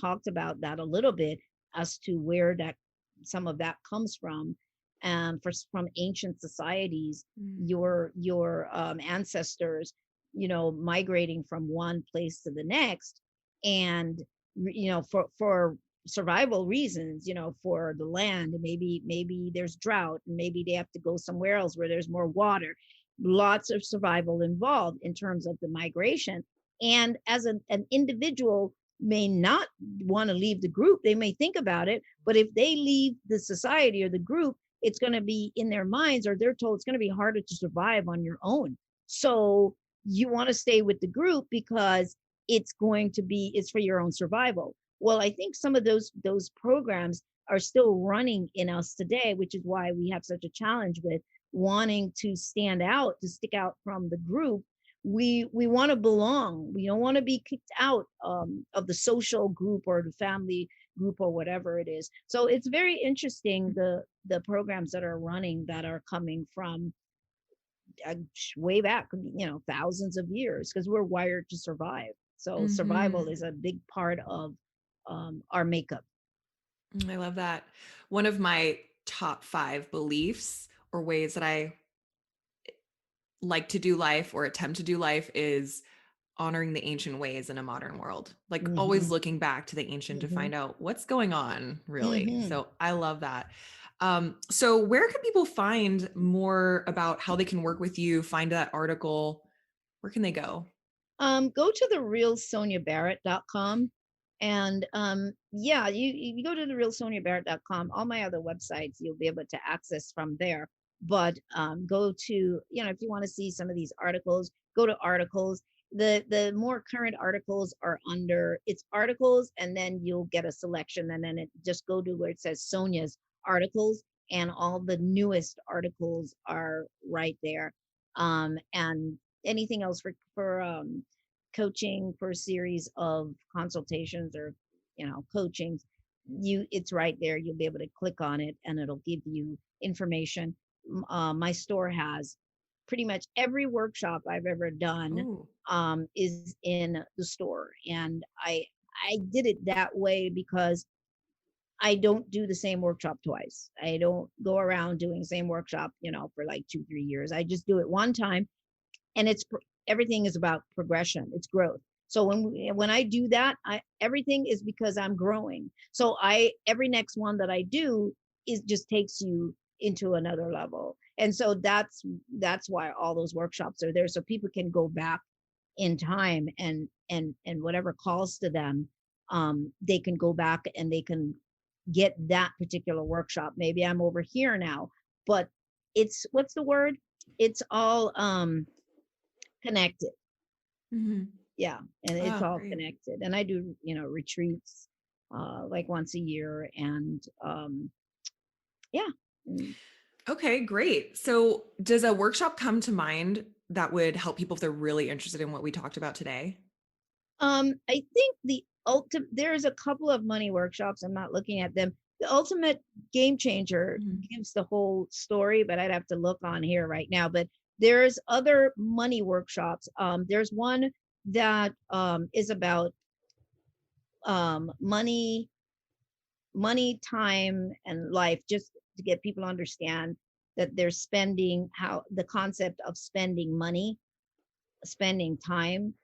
talked about that a little bit, as to where that some of that comes from. from ancient societies, Mm. your ancestors, migrating from one place to the next, and for survival reasons, for the land. And maybe there's drought, and maybe they have to go somewhere else where there's more water. Lots of survival involved in terms of the migration. And as an individual may not want to leave the group, they may think about it, but if they leave the society or the group, it's going to be in their minds, or they're told it's going to be harder to survive on your own. So you want to stay with the group because it's for your own survival. Well, I think some of those programs are still running in us today, which is why we have such a challenge with wanting to stand out, to stick out from the group. We want to belong. We don't want to be kicked out of the social group or the family group or whatever it is. So it's very interesting, the programs that are running, that are coming from uh, way back, thousands of years, because we're wired to survive. So survival Mhm. is a big part of our makeup. I love that. One of my top 5 beliefs or ways that I like to do life or attempt to do life is honoring the ancient ways in a modern world. Like always Hmm. looking back to the ancient to Hmm. find out what's going on, really. Hmm. So I love that. So where can people find more about how they can work with you, find that article? Where can they go? Go to the realsoniabarrett.com. And yeah, you go to the realsoniabarrett.com. All my other websites you'll be able to access from there. But go to, if you want to see some of these articles, go to articles. The more current articles are under it's articles, and then you'll get a selection, and then it just go to where it says Sonia's articles, and all the newest articles are right there. And anything else for coaching, for a series of consultations, or coachings, it's right there. You'll be able to click on it, and it'll give you information. My store has pretty much every workshop I've ever done, Oh. is in the store. And I did it that way because I don't do the same workshop twice. I don't go around doing the same workshop, for like 2 3 years. I just do it one time. And everything is about progression, it's growth. So when I do that, everything is because I'm growing. So I every next one that I do is just takes you into another level. And so that's why all those workshops are there, so people can go back in time, and whatever calls to them, they can go back and they can get that particular workshop. Maybe I'm over here now, but it's what's the word, it's all connected. Mhm. Yeah, and it's Oh, all great. connected. And I do, retreats like once a year, and yeah. Mm. Okay, great. So, does a workshop come to mind that would help people if they're really interested in what we talked about today? I think there's a couple of money workshops. I'm not looking at them. The ultimate game changer Mhm. gives the whole story, but I'd have to look on here right now. But there's other money workshops. There's one that is about money, time, and life, just to get people to understand that they're spending, how the concept of spending money, spending time,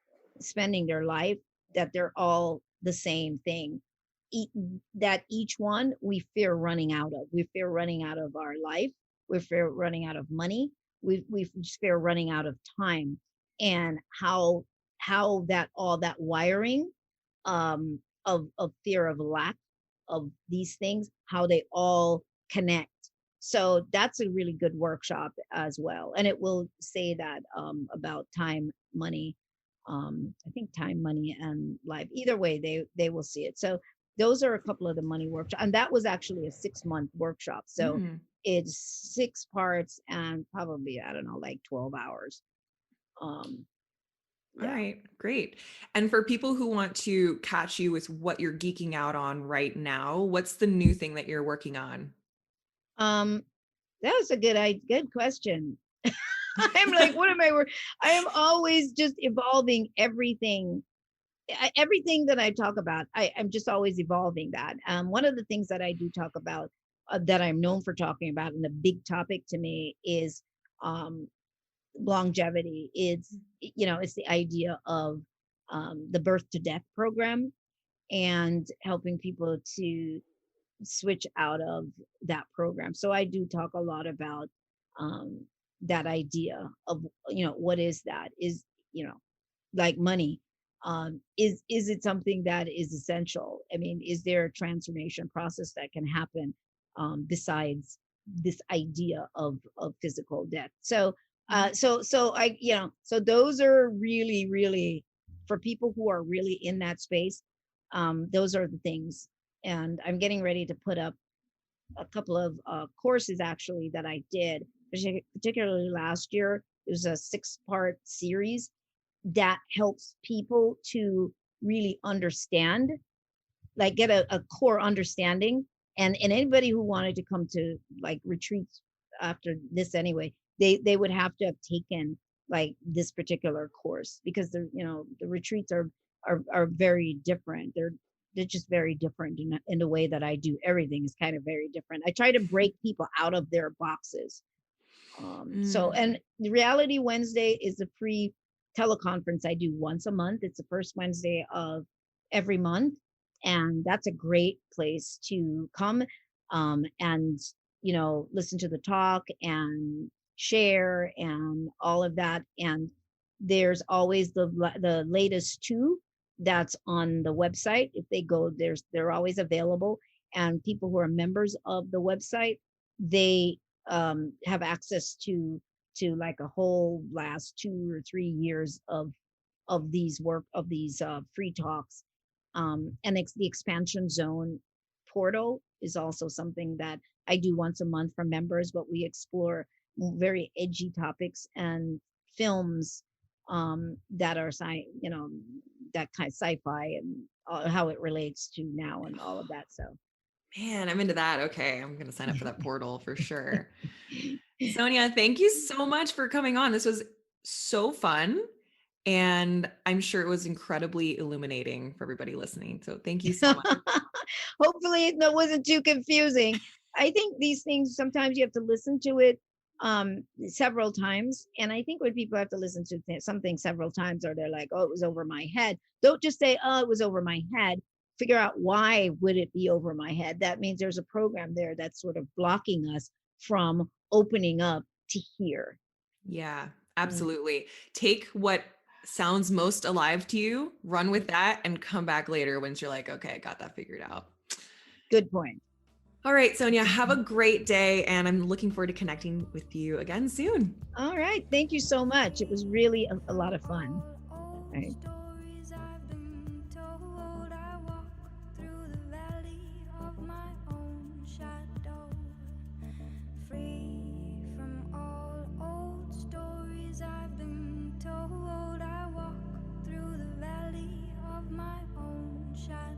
spending their life, that they're all the same thing. E- that each one we fear running out of. We fear running out of our life. We fear running out of money. We just fear running out of time. And how that all that wiring of fear of lack of these things, how they all connect. So that's a really good workshop as well. And it will say that about time, money, I think time, money, and life. Either way, they will see it. So those are a couple of the money workshops. And that was actually a 6 month workshop. So Mm. it's 6 parts and probably, I don't know, like 12 hours. Um, All yeah. right, great. And for people who want to catch you with what you're geeking out on right now, what's the new thing that you're working on? Um, that was a good question. I'm like, what am I am always just evolving everything. Everything that I talk about, I'm just always evolving that. One of the things that I do talk about that I'm known for talking about, and the big topic to me is um, longevity. It's the idea of the birth to death program and helping people to switch out of that program. So I do talk a lot about um, that idea of, what is that? Is, you know, like money. Is it something that is essential? I mean, is there a transformation process that can happen besides this idea of physical death? So so those are really, really, for people who are really in that space. Those are the things, and I'm getting ready to put up a couple of courses actually that I did, particularly last year. It was a 6-part series that helps people to really understand, like get a core understanding. And anybody who wanted to come to like retreats after this anyway, they would have to have taken like this particular course, because the retreats are very different. They're just very different in the way that I do everything is kind of very different. I try to break people out of their boxes. Mm. And the Reality Wednesday is a free teleconference I do once a month. It's the first Wednesday of every month. And that's a great place to come and, listen to the talk and share and all of that. And there's always the latest two that's on the website. If they go, they're always available. And people who are members of the website, they have access to like a whole last 2 or 3 years of these free talks. And the expansion zone portal is also something that I do once a month for members, but we explore very edgy topics and films that are that kind of sci-fi, and how it relates to now and all of that. So Man, I'm into that. Okay, I'm gonna sign up for that portal for sure. Sonia, thank you so much for coming on. This was so fun. And I'm sure it was incredibly illuminating for everybody listening. So thank you so much. hopefully it wasn't too confusing. I think these things, sometimes you have to listen to it several times. And I think when people have to listen to something several times, or they're like, oh, it was over my head, don't just say, oh, it was over my head. Figure out, why would it be over my head? That means there's a program there that's sort of blocking us from opening up to hear. Yeah, Mm, absolutely. Take what sounds most alive to you, run with that, and come back later once you're like, okay, I got that figured out. good point. All right, Sonia, have a great day. And I'm looking forward to connecting with you again soon. All right. Thank you so much. It was really a lot of fun. All right. Stories I've been told, I walk through the valley of my own shadow, free from all old stories I've been told. I walk through the valley of my own shadow.